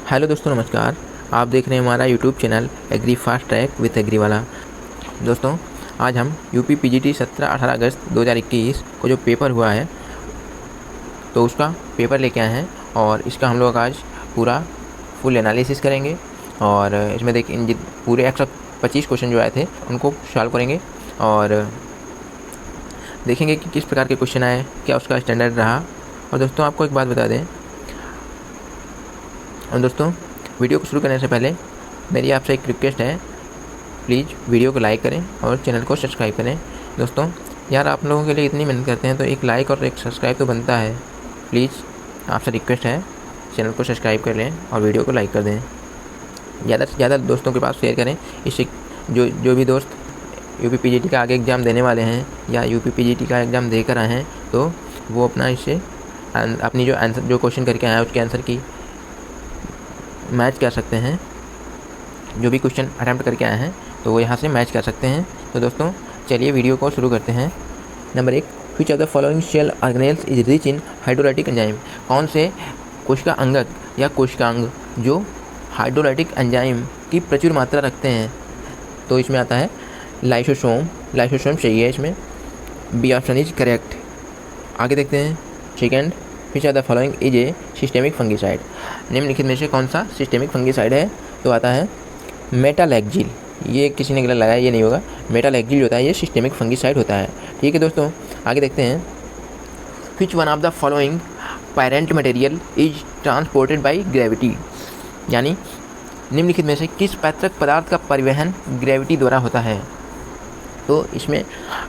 Hello दोस्तों, नमस्कार। आप देख रहे हैं हमारा YouTube channel agri fast track with agree वाला। दोस्तों, आज हम यूपी पीजीटी 17-18 अगस्त 2021 को जो पेपर हुआ है तो उसका पेपर लेके आए हैं और इसका हम लोग आज पूरा फुल एनालिसिस करेंगे और इसमें देखिए पूरे 125 क्वेश्चन जो आए थे उनको सॉल्व करेंगे और देखेंगे कि किस प्रकार के क्वेश्चन आए, क्या उसका स्टैंडर्ड रहा। और दोस्तों, आपको एक बात बता दें, और दोस्तों वीडियो को शुरू करने से पहले मेरी आपसे एक रिक्वेस्ट है, प्लीज़ वीडियो को लाइक करें और चैनल को सब्सक्राइब करें। दोस्तों यार, आप लोगों के लिए इतनी मेहनत करते हैं तो एक लाइक और एक सब्सक्राइब तो बनता है। प्लीज़ आपसे रिक्वेस्ट है, चैनल को सब्सक्राइब कर लें और वीडियो को लाइक कर दें। ज़्यादा से ज़्यादा दोस्तों के पास शेयर करें। इससे जो भी दोस्त यूपी पीजीटी का आगे एग्ज़ाम देने वाले हैं या यूपी पीजीटी का एग्ज़ाम देकर आए हैं तो वो अपना इससे अपनी जो क्वेश्चन करके आए हैं उसके आंसर की मैच कर सकते हैं। जो भी क्वेश्चन अटैम्प्ट करके आए हैं तो वो यहाँ से मैच कर सकते हैं। तो दोस्तों चलिए वीडियो को शुरू करते हैं। Number 1, which of the following cell organelles is rich in hydrolytic enzyme. कौन से कोशिका अंगक या कोशिकांग जो हाइड्रोलाइटिक एंजाइम की प्रचुर मात्रा रखते हैं? तो इसमें आता है लाइसोसोम। लाइसोसोम सही है इसमें, बी ऑप्शन इज करेक्ट। आगे देखते हैं। Second, which of the following is a systemic fungicide. निम्नलिखित में से कौन सा सिस्टेमिक फंगिसाइड है? तो आता है मेटालैक्जिल। ये किसी ने गलत लगाया, ये नहीं होगा। मेटालैक्जिल जो होता है ये सिस्टेमिक फंगिसाइड होता है। ठीक है दोस्तों, आगे देखते हैं। Which one of the following parent material is transported by gravity. यानी निम्नलिखित में से किस पैतृक पदार्थ का परिवहन ग्रेविटी द्वारा होता है? तो इसमें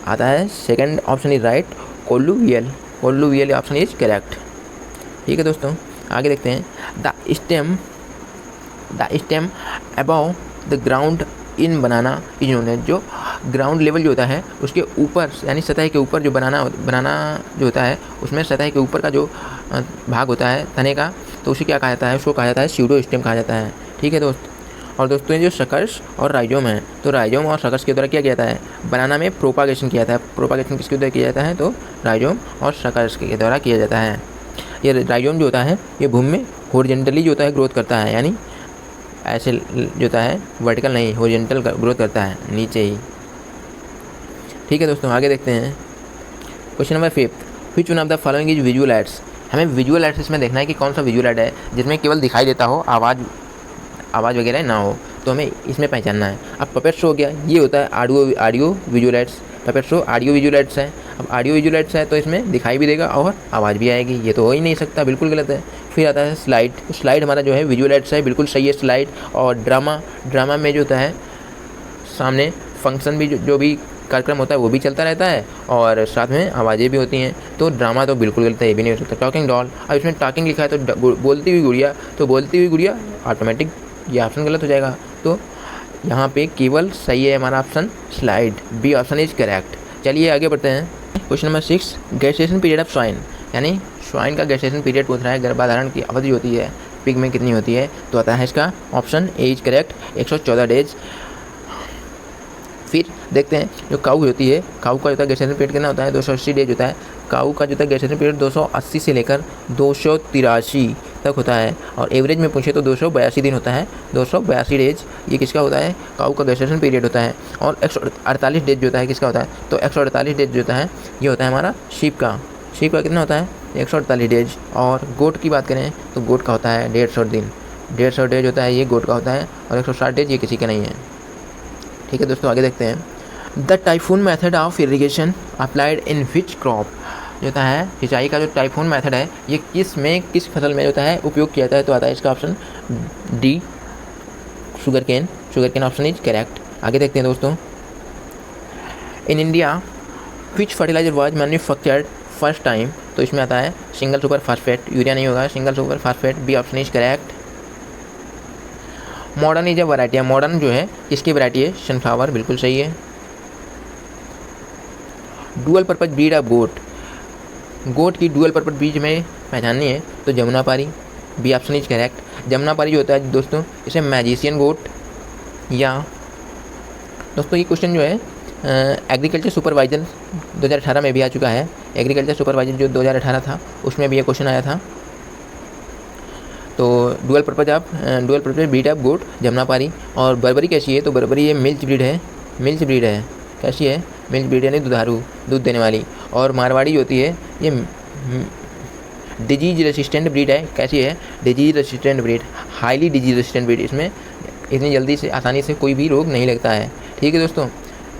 आता है second option is right, colluvial. Colluvial option is correct. ठीक है दोस्तों, आगे देखते हैं। The stem above the ground in banana is known as. जो ग्राउंड लेवल जो होता है उसके ऊपर यानी सतह के ऊपर जो बनाना जो होता है उसमें सतह के ऊपर का जो भाग होता है तने का, तो उसे क्या कहा जाता है? उसको कहा जाता है स्यूडो स्टेम कहा जाता है। ठीक है दोस्त। और दोस्तों ये जो शकर्स और राइजोम है, तो राइजोम और शकर्स के द्वारा क्या किया जाता है? बनाना में प्रोपागेशन किया जाता है। प्रोपागेशन किसके द्वारा किया जाता है? तो राइजोम और शकर्स के द्वारा किया जाता है। ये राइजोम जो होता है ये भूमि में हॉरिजॉन्टली जो होता है ग्रोथ करता है, यानी ऐसे जो होता है वर्टिकल नहीं, हॉरिजॉन्टल ग्रोथ करता है, नीचे ही। ठीक है दोस्तों, आगे देखते हैं। Question number 5, which one of the following is visual aids. हमें विजुअल एड्स इसमें देखना है कि कौन सा विजुअल एड है जिसमें केवल दिखाई देता हो, आवाज़ वगैरह ना हो, तो हमें इसमें पहचानना है। अब पपेट शो हो गया, ये होता है audio visual aids. Puppet show audio visual aids है। अब ऑडियो विजुअल एड्स है तो इसमें दिखाई भी देगा और आवाज़ भी आएगी, ये तो हो ही नहीं सकता, बिल्कुल गलत है। फिर आता है स्लाइड। स्लाइड हमारा जो है विजुअल एड्स है, बिल्कुल सही है स्लाइड। और ड्रामा में जो होता है सामने फंक्शन भी जो भी कार्यक्रम होता है वो भी चलता रहता है और साथ में आवाज़ें भी होती हैं, तो ड्रामा तो बिल्कुल गलत है, ये भी नहीं हो सकता। Talking doll. अब इसमें टॉकिंग लिखा है तो बोलती हुई गुड़िया, तो बोलती हुई गुड़िया ऑटोमेटिक ये ऑप्शन गलत हो जाएगा। तो यहाँ पे केवल सही है हमारा option slide, B option is correct. चलिए आगे बढ़ते हैं। Question number 6, gestation period of swine. यानी स्वाइन का गैस्टेशन पीरियड पूछ रहा है, गर्भाधारण की अवधि होती है पिग में कितनी होती है? तो आता है इसका option A is correct, 114 days. फिर देखते हैं जो काऊ होती है, काऊ का जो होता है गैस्टेशन पीरियड कितना होता है? 280 डेज होता है। काऊ का जो होता है गैस्टेशन पीरियड 280 से लेकर 283 तक होता है और एवरेज में पूछे तो 282 दिन होता है। 282 डेज ये किसका होता है? काऊ का गैस्टेशन पीरियड होता है। और 148 डेज जो होता है किसका होता है? तो 148 डेज जो होता है ये होता है हमारा शीप का। शीप का कितना होता है? 148 डेज। और गोट की बात करें तो गोट का होता है 150 दिन। 150 डेज होता है ये गोट का होता है और 160 डेज ये किसी का नहीं है। ठीक है दोस्तों, आगे देखते हैं। The typhoon method of irrigation applied in which crop. जो होता है सिंचाई का जो टाइफून मेथड है ये किस फसल में होता है उपयोग किया जाता है? तो आता है इसका option D, sugar cane. Sugar cane option is correct. आगे देखते हैं दोस्तों। In India which fertiliser was manufactured first time. तो इसमें आता है सिंगल सुपर फास्फेट। यूरिया नहीं होगा, single super phosphate, B option is correct. Modern is a variety है। मॉडर्न जो है किसकी वैरायटी है? सनफ्लावर, बिल्कुल सही है। Dual purpose breed of goat. Goat की डुअल पर्पज ब्रीड में पहचाननी है तो Jamunapari, B option is correct. Jamunapari जो होता है दोस्तों इसे मैजिशियन गोट, या दोस्तों ये क्वेश्चन जो है एग्रीकल्चर सुपरवाइजर 2018 में भी आ चुका है। एग्रीकल्चर सुपरवाइजर जो 2018 था उसमें भी ये क्वेश्चन आया था। तो dual purpose breed of goat Jamunapari. और बर्बरी कैसी है, तो बर्बरी ये मिल्क ब्रीड है, कैसी है, मिल्क ब्रीड यानी दुधारू, दूध देने वाली। और मारवाड़ी होती है ये डिजीज रेसिस्टेंट ब्रीड है, कैसी है, disease resistant breed, highly disease resistant breed, इसमें इतनी जल्दी से आसानी से कोई भी रोग नहीं लगता है। ठीक है दोस्तों,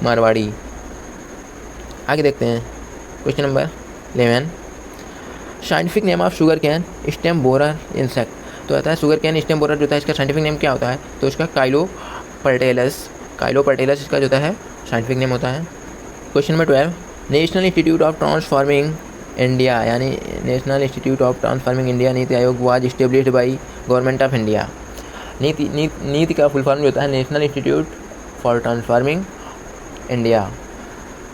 मारवाड़ी। आगे देखते हैं question number 11, scientific name of sugar can stem borer insect. तो आता है शुगर कैन स्टेम बोरर जो होता है इसका साइंटिफिक नेम क्या होता है, तो इसका काइलोपर्टेलस इसका जो होता है साइंटिफिक नेम होता है। Question number 12, national institute of transforming India यानी national institute of transforming India NITI Aayog was established by government of India. NITI का फुल फॉर्म जो होता है national institute for transforming India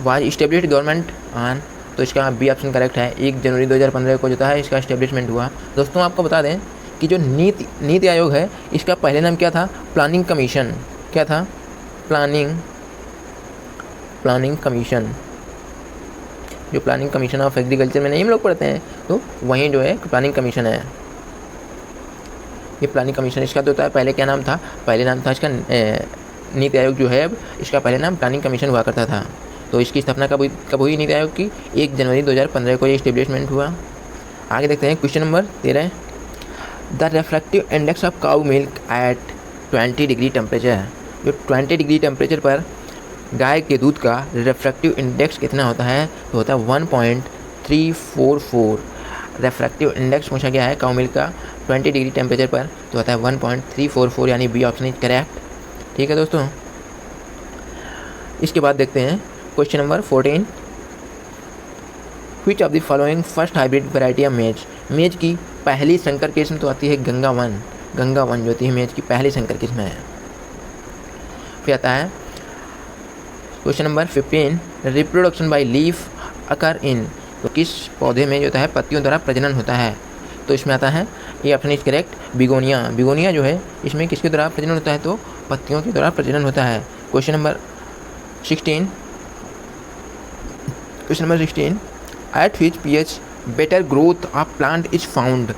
was established government on, तो इसका B option correct है। 1 जनवरी 2015 को जो है इसका एस्टेब्लिशमेंट हुआ। दोस्तों आपको बता दें कि जो नीति आयोग है इसका पहले नाम क्या था, प्लानिंग कमीशन। क्या था, प्लानिंग कमीशन। जो प्लानिंग कमीशन ऑफ एग्रीकल्चर में नहीं हम लोग पढ़ते हैं, तो वहीं जो है प्लानिंग कमीशन है, ये प्लानिंग कमीशन इसका तो होता है। पहले क्या नाम था, पहले नाम था इसका नीति आयोग जो है, अब इसका पहले नाम प्लानिंग कमीशन हुआ करता था। तो इसकी स्थापना कब हुई नीति आयोग की, 1 जनवरी 2015 को ये इस्टेब्लिशमेंट हुआ। आगे देखते हैं question number 13, the refractive index of cow milk eight 20 degree temperature. जो 20 डिग्री टेम्परेचर पर गाय के दूध का रिफ्रैक्टिव इंडेक्स कितना होता है, तो होता है 1.344। रिफ्रैक्टिव इंडेक्स पूछा गया है काउ मिल्क का 20 डिग्री टेम्परेचर पर, तो होता है 1.344 यानी बी ऑप्शन इज करेक्ट। ठीक है दोस्तों, इसके बाद देखते हैं question number 14, which of the following first hybrid variety of मेज। मेज की पहली संकर किस्म तो आती है गंगा वन जो होती है मेज की पहली संकर किस्म है। फिर आता है question number 15, reproduction by leaf occur in. तो किस पौधे में जो होता है पत्तियों द्वारा प्रजनन होता है, तो इसमें आता है ये ऑप्शन इज करेक्ट, बिगोनिया जो है इसमें किसके द्वारा प्रजनन होता है, तो पत्तियों के द्वारा प्रजनन होता है। Question number 16, eight which pH better growth of plant is found.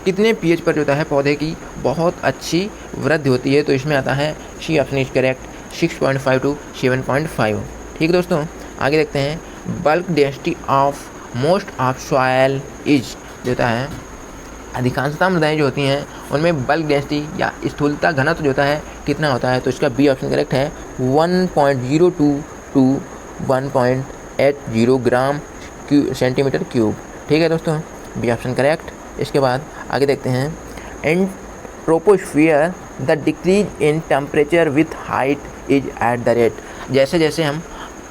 कितने pH पर जो होता है पौधे की बहुत अच्छी वृद्धि होती है, तो इसमें आता है C option is correct, 6.5 to 7.5। ठीक है दोस्तों, आगे देखते हैं bulk density of most of soil is. जो होता है अधिकांशतः मृदाएँ जो होती हैं उनमें बल्क डेंसिटी या स्थूलता घनत्व जो होता है कितना होता है, तो इसका बी ऑप्शन करेक्ट है, 1.02 to 1.80 ग्राम सेंटीमीटर क्यूब। ठीक है दोस्तों, बी ऑप्शन करेक्ट। इसके बाद आगे देखते हैं in troposphere the decrease in temperature with height is at the rate. जैसे जैसे हम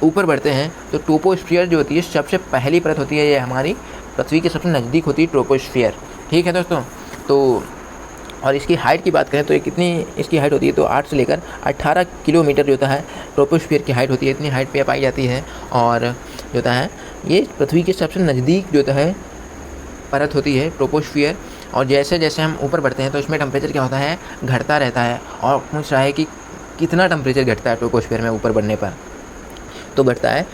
ऊपर बढ़ते हैं तो ट्रोपोस्फियर जो होती है सबसे पहली परत होती है, ये हमारी पृथ्वी के सबसे नज़दीक होती है ट्रोपोस्फियर। ठीक है दोस्तों, तो और इसकी हाइट की बात करें तो ये कितनी इसकी हाइट होती है, तो 8 से लेकर 18 किलोमीटर जो होता है ट्रोपोस्फियर की हाइट होती है, इतनी हाइट पे पाई जाती है। और जो होता है ये पृथ्वी के सबसे नज़दीक जो होता है परत होती है ट्रोपोस्फियर। और जैसे जैसे हम ऊपर बढ़ते हैं तो इसमें टेम्परेचर क्या होता है, घटता रहता है। और पूछ रहा है कि कितना टेम्परेचर घटता है ट्रोपोस्फियर में ऊपर बढ़ने पर, तो घटता है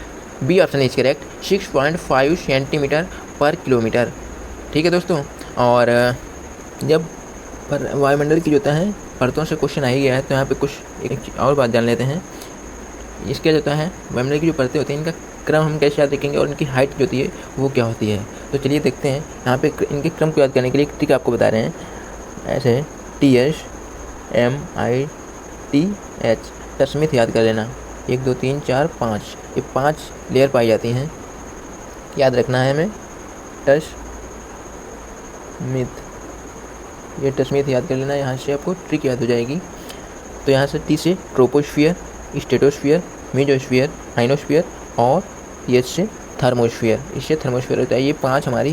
B option is correct, 6.5 centimetre per kilometre. ठीक है दोस्तों, और जब पर वायुमंडल की जो होता है परतों से क्वेश्चन आ ही गया है, तो यहाँ पे कुछ एक और बात जान लेते हैं। इसके जो होता है वायुमंडल की जो परतें होती हैं इनका क्रम हम कैसे याद रखेंगे और इनकी हाइट जो होती है वो क्या होती है, तो चलिए देखते हैं। यहाँ पे इनके क्रम को याद करने के लिए एक ट्रिक आपको बता रहे हैं, ऐसे TSMITH टस्मिथ याद कर लेना, 1 2 3 4 5, ये 5 लेयर पाई जाती हैं, याद रखना है हमें। ये टस्मिथ याद कर लेना, यहाँ से आपको ट्रिक याद हो जाएगी। तो यहाँ से टी से ट्रोपोस्फियर, स्ट्रेटोस्फियर, मेसोस्फियर, आइनोस्फियर और एच से थर्मोस्फियर, इससे थर्मोस्फियर होता है। ये 5 हमारी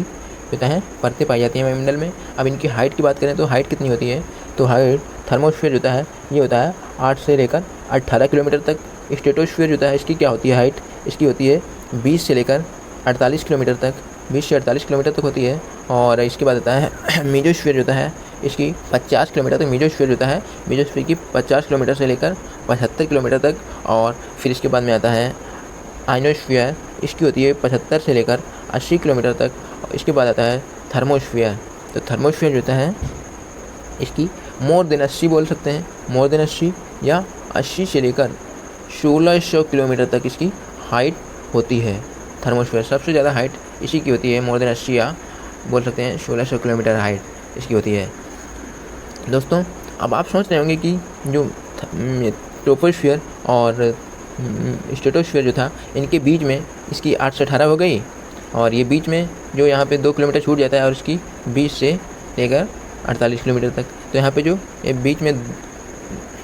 होता है परतें पाई जाती हैं वायुमंडल में। अब इनकी हाइट की बात करें तो हाइट कितनी होती है, तो हाइट थर्मोस्फियर होता है ये होता है 8 से लेकर 18 किलोमीटर तक। स्ट्रेटोस्फियर होता है इसकी क्या होती है हाइट, इसकी होती है 20 से लेकर 48 किलोमीटर तक, 20 से 48 किलोमीटर तक होती है। और इसके बाद आता है मेसोस्फियर होता है इसकी 50 किलोमीटर तक मेसोस्फियर होता है, मेसोस्फियर की 50 किलोमीटर से लेकर 75 किलोमीटर तक। और फिर इसके बाद में आता है आइनोस्फियर, इसकी होती है 75 से लेकर 80 किलोमीटर तक। और इसके बाद आता है थर्मोस्फियर, तो थर्मोस्फियर जो होता है इसकी मोर देन 80 बोल सकते हैं, मोर देन 80 या 80 से लेकर 1600 किलोमीटर तक इसकी हाइट होती है। थर्मोस्फीयर सबसे ज़्यादा हाइट इसी की होती है, मोर देन 80 या बोल सकते हैं 1600 किलोमीटर हाइट इसकी होती है। दोस्तों अब आप सोच रहे होंगे कि जो ट्रोपोस्फीयर और स्ट्रेटोस्फीयर जो था इनके बीच में इसकी 8 से 18 हो गई, और ये बीच में जो यहाँ पे 2 किलोमीटर छूट जाता है और इसकी 20 से लेकर 48 किलोमीटर तक। तो यहाँ पे जो ये बीच में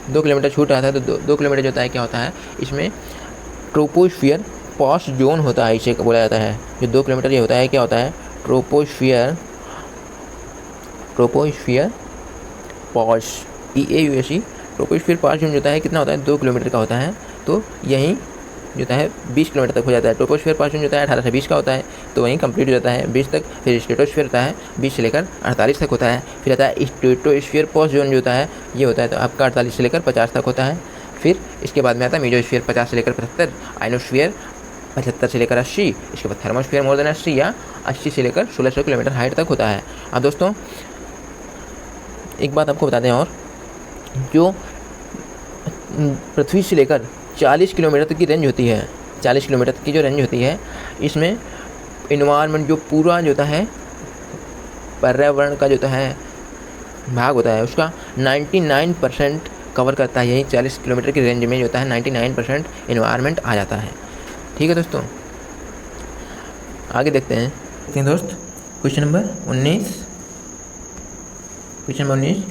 2 किलोमीटर छूट रहा था, तो 2 किलोमीटर जो होता है क्या होता है, इसमें ट्रोपोस्फीयर पॉश जोन होता है, इसे बोला जाता है। जो 2 किलोमीटर ये होता है क्या होता है, troposphere posh EAUSE troposphere posh zone होता है, कितना होता है 2 किलोमीटर का होता है। तो यहीं जो होता है 20 किलोमीटर तक हो जाता है। ट्रोपोस्फीयर पॉश जोन जो होता है 18 से 20 का होता है, तो वहीं कंप्लीट हो जाता है 20 तक। फिर स्ट्रेटोस्फीयर होता है 20 से लेकर 48 तक होता है। फिर आता है स्ट्रेटोस्फीयर पॉश जोन जो होता है, ये होता है तो आपका 48 से लेकर 50 तक होता है। फिर इसके बाद में आता है मेसोस्फीयर 50 से लेकर 75, आइनोस्फीयर 75 से लेकर 80, इसके बाद थर्मोस्फीयर मोर देन 80 या 80 से लेकर 1600 किलोमीटर हाइट तक होता है। अब दोस्तों एक बात आपको बता दें, और जो पृथ्वी से लेकर 40 किलोमीटर तक की रेंज होती है, 40 किलोमीटर तक की जो रेंज होती है, इसमें इन्वायरमेंट जो पूरा जो होता है पर्यावरण का जो होता है भाग होता है, उसका 99% कवर करता है। यही 40 किलोमीटर की रेंज में जो होता है 99% इन्वायरमेंट आ जाता है। ठीक है दोस्तों, आगे देखते हैं दोस्त question number 19। Question number 19,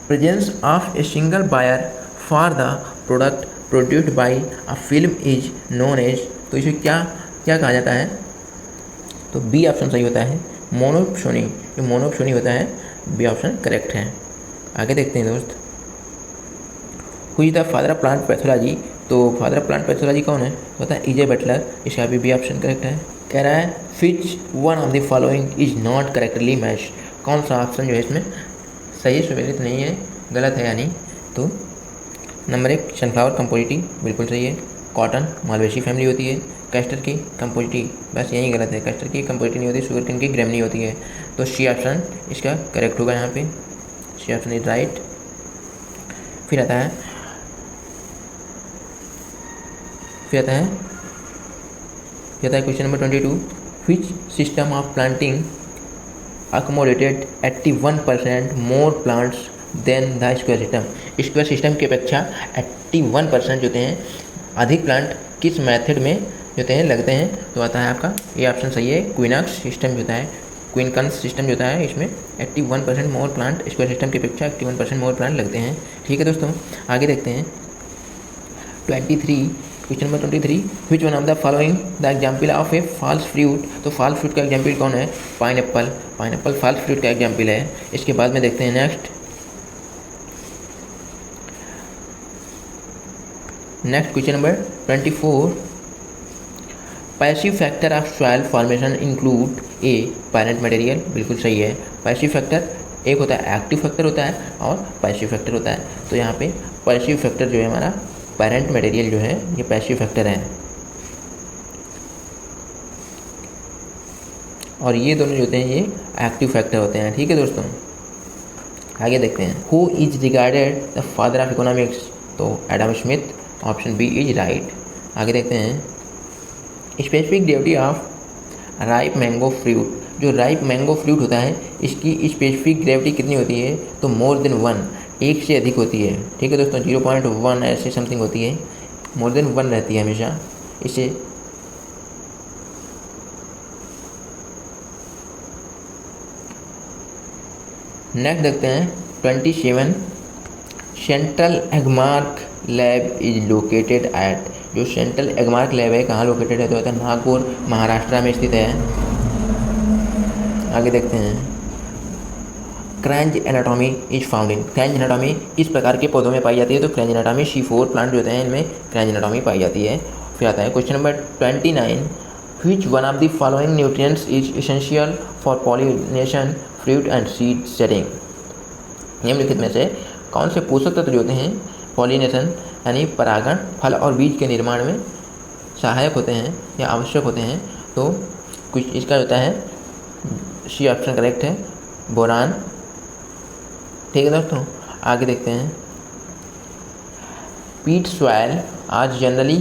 presence of a single buyer for the product produced by a film is known as. तो इसे क्या क्या कहा जाता है, तो बी ऑप्शन सही होता है, मोनोप्सोनी। जो मोनोप्सोनी होता है बी ऑप्शन करेक्ट है। आगे देखते हैं दोस्त, who is the father of plant pathology. तो फादर ऑफ प्लांट पैथोलॉजी कौन है, होता है EJ बटलर। इसका भी बी ऑप्शन करेक्ट है। कह रहा है विच one of the following is not correctly match. कौन सा ऑप्शन जो है इसमें सही सुमेलित नहीं है, गलत है यानी। तो नंबर 1 सनफ्लावर कंपोजिटी बिल्कुल सही है। कॉटन मालवेसी फैमिली होती है। कैस्टर की कंपोजिटी बस यही गलत है, कैस्टर की कंपोजिटी नहीं होती, शुगर केन की ग्रेमनी होती है। तो सी ऑप्शन इसका करेक्ट होगा यहाँ पे, सी ऑप्शन इज राइट। फिर आता है question number 22, which system of planting accommodated 81% more plants than the square system. Square system की अपेक्षा 81% जो होते हैं अधिक प्लांट किस मेथड में जो होते हैं लगते हैं। तो आता है आपका ये ऑप्शन सही है, क्विनक्स सिस्टम जो होता है, क्विनकन्स सिस्टम जो होता है, इसमें 81% मोर प्लांट स्क्वायर सिस्टम की अपेक्षा 81% मोर प्लांट लगते हैं। ठीक है दोस्तों, आगे देखते हैं 23। Question number 23, which one of the following the example of a false fruit. तो फॉल्स फ्रूट का एग्जाम्पल कौन है, पाइनएप्पल। पाइनएप्पल फॉल्स फ्रूट का एग्जाम्पल है। इसके बाद में देखते हैं next question number 24, passive factor of soil formation include a parent material. बिल्कुल सही है। पैसिव फैक्टर एक होता है एक्टिव फैक्टर होता है और पैसिव फैक्टर होता है। तो यहाँ पे पैसिव फैक्टर जो है हमारा पैरेंट मटेरियल जो है ये पैसिव फैक्टर है, और ये दोनों जो होते हैं ये एक्टिव फैक्टर होते हैं। ठीक है दोस्तों, आगे देखते हैं, who is regarded the father of economics. तो Adam Smith, option B is right. आगे देखते हैं specific gravity of ripe mango fruit. जो राइप मैंगो फ्रूट होता है इसकी स्पेसिफिक ग्रेविटी कितनी होती है, तो मोर देन 1, एक से अधिक होती है। ठीक है दोस्तों, 0.1 ऐसे समथिंग होती है, मोर देन 1 रहती है हमेशा। इसे नेक्स्ट देखते हैं 27, central Agmark lab is located at. जो सेंट्रल एगमार्क लैब है कहाँ लोकेटेड है, तो होता है नागपुर महाराष्ट्र में स्थित है। आगे देखते हैं क्रैंज anatomy is found in. क्रैंज anatomy किस प्रकार के पौधों में पाई जाती है, तो क्रैंज एनाटॉमी C4 प्लांट जो होते हैं इनमें क्रैंज एनाटॉमी पाई जाती है। फिर आता है question number 29, which one of the following nutrients is essential for pollination fruit and seed setting. निम्नलिखित में से कौन से पोषक तत्व जो होते हैं पॉलिनेशन यानी परागण, फल और बीज के निर्माण में सहायक होते हैं या आवश्यक होते हैं। तो कुछ इसका होता है सी ऑप्शन करेक्ट है, बोरान, ठीक है दोस्तों, आगे देखते हैं। Peat soil are generally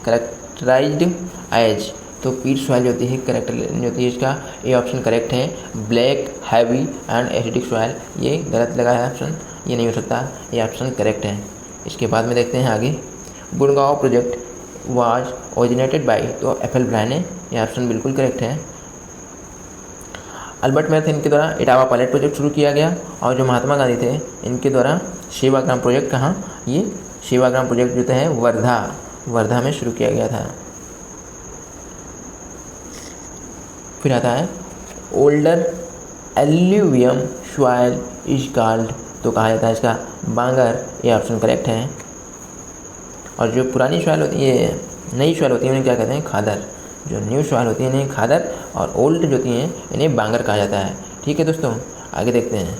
characterised as, तो पीट सॉइल जो होती है करेक्टर जो होती है इसका ए ऑप्शन करेक्ट है, black heavy and acidic soil, ये गलत लगा है ऑप्शन, ये नहीं हो सकता, ये ऑप्शन करेक्ट है। इसके बाद में देखते हैं आगे, Gurgaon project was originated by, तो एफएल ब्रायन है, ये ऑप्शन बिल्कुल करेक्ट है। अल्बर्ट मैथ इनके द्वारा इटावा पायलट प्रोजेक्ट शुरू किया गया, और जो महात्मा गांधी थे इनके द्वारा सेवाग्राम प्रोजेक्ट, कहाँ, ये सेवाग्राम प्रोजेक्ट जो है वर्धा में शुरू किया गया था। फिर आता है older alluvium soil is called, तो कहा जाता है इसका बांगर, ये ऑप्शन करेक्ट है। और जो पुरानी सॉइल होती है, नई सॉइल होती है, उन्हें क्या कहते हैं, खादर। जो न्यू सॉइल होती है इन्हें खादर, और ओल्ड जो होती हैं इन्हें बांगर कहा जाता है। ठीक है दोस्तों, आगे देखते हैं।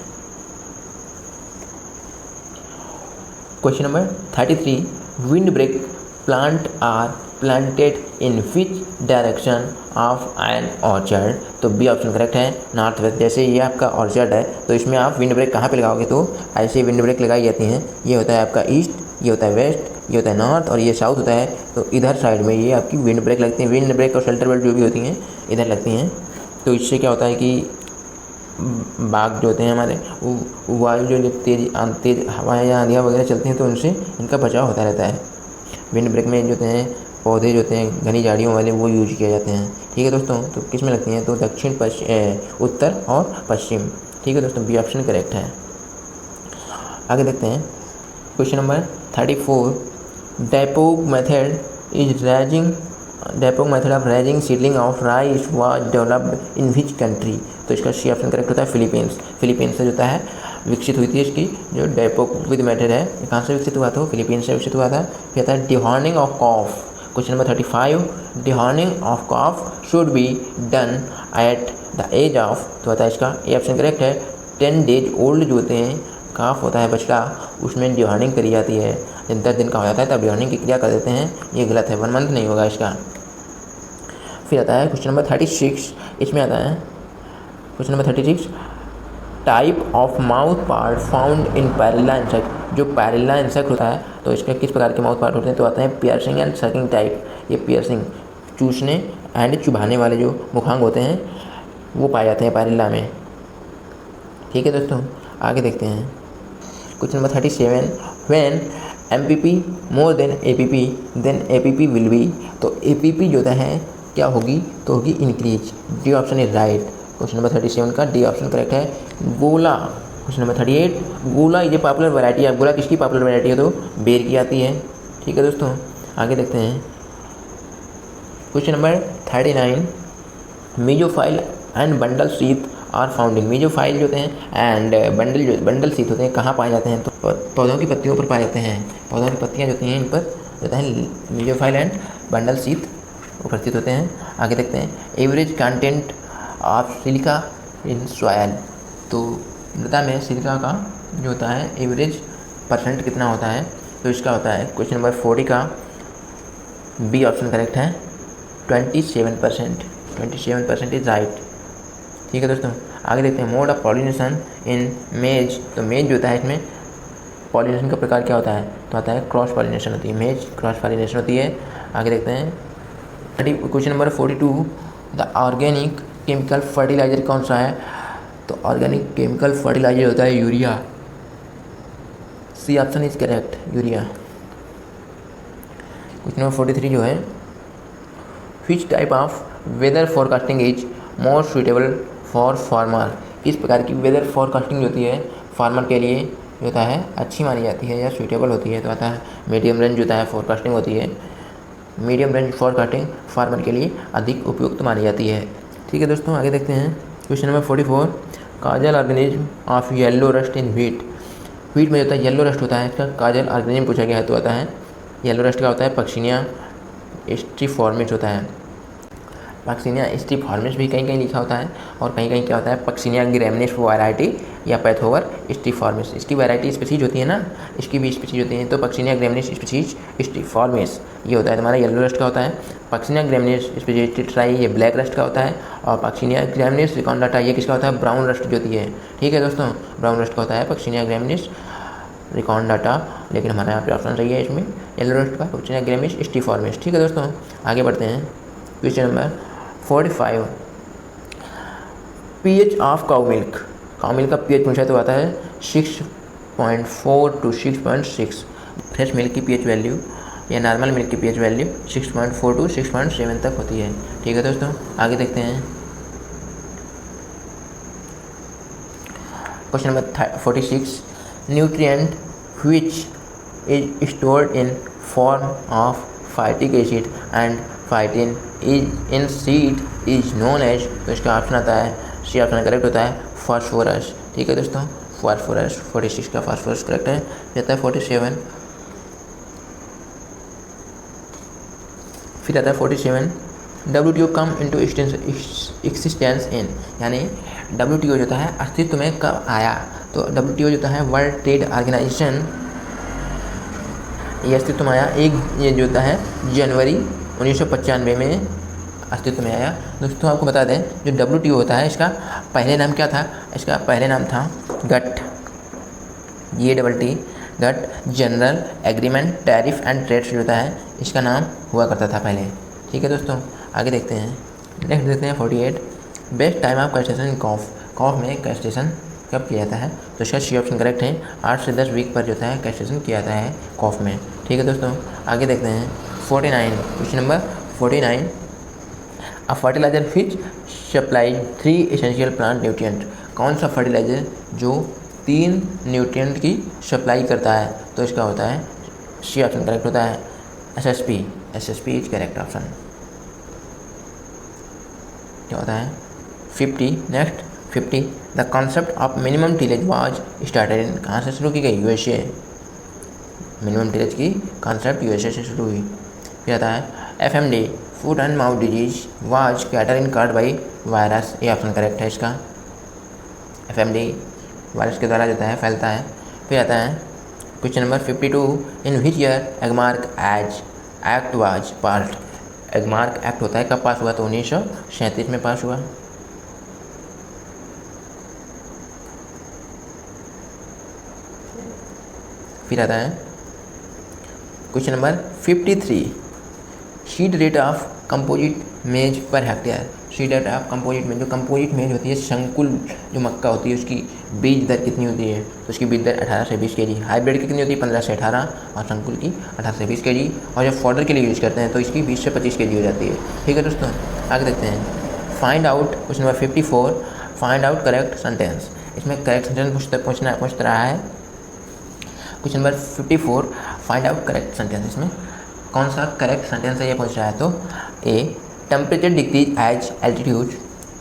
Question number 33, wind break plant are planted in which direction of an orchard, तो बी ऑप्शन करेक्ट है, नॉर्थ वेस्ट। जैसे ये आपका ऑर्चर्ड है तो इसमें आप विंड ब्रेक कहाँ पे लगाओगे, तो ऐसे विंड ब्रेक लगाई जाती हैं। ये होता है आपका ईस्ट, ये होता है वेस्ट, ये होता है नॉर्थ, और ये साउथ होता है, तो इधर साइड में ये आपकी विंड ब्रेक लगती हैं। विंड ब्रेक और शेल्टर बेल्ट जो भी होती हैं इधर लगती हैं। तो इससे क्या होता है कि बाग जो होते हैं हमारे, वायु जो तेज हवाएँ या आंधियाँ वगैरह चलती हैं तो उनसे इनका बचाव होता रहता है। विंड ब्रेक में जो होते हैं पौधे जो होते हैं घनी झाड़ियों वाले वो यूज किए जाते हैं। ठीक है दोस्तों, तो किस में लगती हैं, तो दक्षिण उत्तर और पश्चिम। ठीक है दोस्तों, बी ऑप्शन करेक्ट है। आगे देखते हैं question number 34, डेपोग method of raising seedling of rice was developed in which country, तो इसका सी ऑप्शन करेक्ट होता है, फिलीपींस। फिलीपींस से जो है विकसित हुई थी इसकी जो डेपोग मेथड है, ये कहाँ से विकसित हुआ था, फिलीपींस से विकसित हुआ था। फिर आता है dehorning of calf, question number 35, dehorning of calf should be done at the age of, तो आता है इसका ए ऑप्शन करेक्ट है, 10 डेज ओल्ड जो होते हैं, काफ होता है बछड़ा, उसमें डिहॉर्निंग करी जाती है। जब 10 दिन का हो जाता है तब डिहॉर्निंग की क्रिया कर देते हैं, ये गलत है, 1 मंथ नहीं होगा इसका। फिर आता है क्वेश्चन नंबर 36, इसमें आता है question number 36, type of mouth part found in parella insect, जो पैरेला इंसेक्ट होता है तो इसके किस प्रकार के माउथ पार्ट होते हैं, तो आता है पियर्सिंग एंड सकिंग टाइप। ये पियर्सिंग चूसने एंड चुभाने वाले जो मुखांग होते हैं वो पाए जाते हैं पैरेला में। ठीक है दोस्तों, आगे देखते हैं question number 37, when MPP more than APP then APP will be, तो APP जो होता है क्या होगी, तो होगी increase. D option is right. Question number 37 का डी ऑप्शन करेक्ट है। गोला, क्वेश्चन नंबर 38, गोला ये पॉपुलर वैरायटी है। गोला किसकी पॉपुलर वैरायटी है, तो बेर की आती है। ठीक है दोस्तों, आगे देखते हैं question number 39, mesophyll and bundle sheath are found in, mesophyll जो होते हैं एंड बंडल शीथ होते हैं कहाँ पाए जाते हैं, तो पौधों की पत्तियों पर पाए जाते हैं। पौधों की पत्तियाँ जो होती हैं इन पर होता है मीजोफाइल एंड बंडल शीथ उपस्थित होते हैं। आगे देखते हैं average content of silica in soil, तो मृदा में सिलिका का जो होता है एवरेज परसेंट कितना होता है, तो इसका होता है क्वेश्चन नंबर 40 का बी ऑप्शन करेक्ट है, 27%। 27% इज राइट। ठीक है दोस्तों, आगे देखते हैं मोड ऑफ पॉलिनेशन इन मेज, तो मेज जो होता है इसमें पॉलिनेशन का प्रकार क्या होता है, तो आता है क्रॉस पॉलिनेशन होती है, मेज क्रॉस पॉलिनेशन होती है। आगे देखते हैं question number 42, the organic chemical fertiliser कौन सा है, तो ऑर्गेनिक केमिकल फर्टिलाइजर होता है urea. C option is correct, urea. Question number 43 जो है, which type of weather forecasting is more suitable for farmer, किस प्रकार की वेदर फोरकास्टिंग होती है फार्मर के लिए जो होता है अच्छी मानी जाती है या सूटेबल होती है, तो आता है मीडियम रेंज होता है फोरकास्टिंग होती है, मीडियम रेंज फोरकास्टिंग फार्मर के लिए अधिक उपयुक्त मानी जाती है। ठीक है दोस्तों, आगे देखते हैं question number 44, Kajal organism of yellow rust in wheat, wheat में जो होता है येलो रस्ट होता है, इसका काजल ऑर्गेनिज्म पूछा गया है, तो आता है येलो रस्ट का होता है पक्षिनिया स्ट्रीफॉर्मिस होता है। पक्सिनिया स्टिफॉर्मिस भी कहीं कहीं लिखा होता है, और कहीं कहीं क्या होता है पक्सिनिया ग्रैमिनिस वैरायटी या पैथोवर स्टिफॉर्मिस। इसकी वैरायटी स्पीसीज होती है ना, इसकी भी स्पीसीज होती हैं। तो पक्सिनिया ग्रैमिनिस स्पीसीज स्टिफॉर्मिस ये होता है तुम्हारा येलो रस्ट का होता है। पक्सिनिया ग्रैमिनिस स्पीसीज टिट्राई ये ब्लैक रस्ट का होता है, और पक्सिनिया ग्रैमिनिस रिकॉर्डेटा ये किसका होता है ब्राउन रस्ट जो होती है। ठीक है दोस्तों, ब्राउन रस्ट का होता है पक्सिनिया ग्रैमिनिस रिकॉर्डेटा, लेकिन हमारा यहाँ पे ऑप्शन सही है इसमें येलो रस्ट का पक्सिनिया ग्रैमिनिस स्टिफॉर्मिस। ठीक है दोस्तों, आगे बढ़ते हैं। Question number 45, pH of cow milk. Cow milk का पीएच पूछा तो आता है 6.4 to 6.6। फ्रेश मिल्क की पीएच वैल्यू या नॉर्मल मिल्क की पीएच वैल्यू 6.4 to 6.7 तक होती है। ठीक है दोस्तों, आगे देखते हैं। Question number 46, nutrient which is stored in form of phytic acid and phytin is in seed is known as. तो इसका ऑप्शन आता है सी ऑप्शन करेक्ट होता है फास्फोरस। ठीक है दोस्तों, फास्फोरस 46 का फास्फोरस करेक्ट है। आता है 47, फिर आता है 47, WTO कम इनटू एक्सिस्टेंस इन, यानी WTO जो होता है अस्तित्व में कब आया। तो WTO जो होता है वर्ल्ड ट्रेड ऑर्गेनाइजेशन, ये अस्तित्व में आया ये जो होता है जनवरी 1995 में अस्तित्व में आया। दोस्तों आपको बता दें जो WTO होता है इसका पहले नाम क्या था, इसका पहले नाम था GATT, GATT, GATT general agreement tariff and trades जो होता है इसका नाम हुआ करता था पहले। ठीक है दोस्तों, आगे देखते हैं। नेक्स्ट देखते हैं 48, बेस्ट टाइम ऑफ कैस्ट्रेशन इन कॉफ। कॉफ में कैस्ट्रेशन कब किया जाता है। तो इसका सी ऑप्शन करेक्ट है 8 से 10 वीक पर जो होता है कैस्ट्रेशन किया जाता है कॉफ में। ठीक है दोस्तों, आगे देखते हैं 49, question number 49, a fertiliser which supply 3 essential plant nutrient. कौन सा फर्टिलाइजर जो 3 न्यूट्रिएंट की सप्लाई करता है। तो इसका होता है सी ऑप्शन करेक्ट होता है SSP। SSP is correct option. क्या होता है 50, next 50, the concept of minimum tillage was started in, कहाँ से शुरू की गई, USA। मिनिमम टिलेज की कॉन्सेप्ट USA से शुरू हुई। फिर आता है FMD, food and mouth disease was cater in card by virus. ये ऑप्शन करेक्ट है इसका, FMD वायरस के द्वारा जाता है फैलता है। फिर आता है question number 52, in which year Agmark as act was part. Agmark act होता है कब पास हुआ। तो 1937 में पास हुआ। फिर आता है question number 53, seed rate of composite मेज per hectare. Seed rate of composite में, जो कंपोजिट मेज होती है संकुल जो मक्का होती है उसकी बीज दर कितनी होती है। तो उसकी बीज दर 18 से 20 kg। हाइब्रिड की कितनी होती है 15 से 18, और संकुल की 18 से 20 kg। और जब फॉडर के लिए यूज़ करते हैं तो इसकी 20 से 25 kg हो जाती है। ठीक है दोस्तों, आगे देखते हैं। Find out, question number 54, find out correct sentence. इसमें करेक्ट सेंटेंस पूछ रहा है। Question number 54, find out correct sentence. इसमें कौन सा करेक्ट सेंटेंस है ये पूछ रहा है। तो ए, टेम्परेचर डिक्रीज एज एल्टीट्यूड,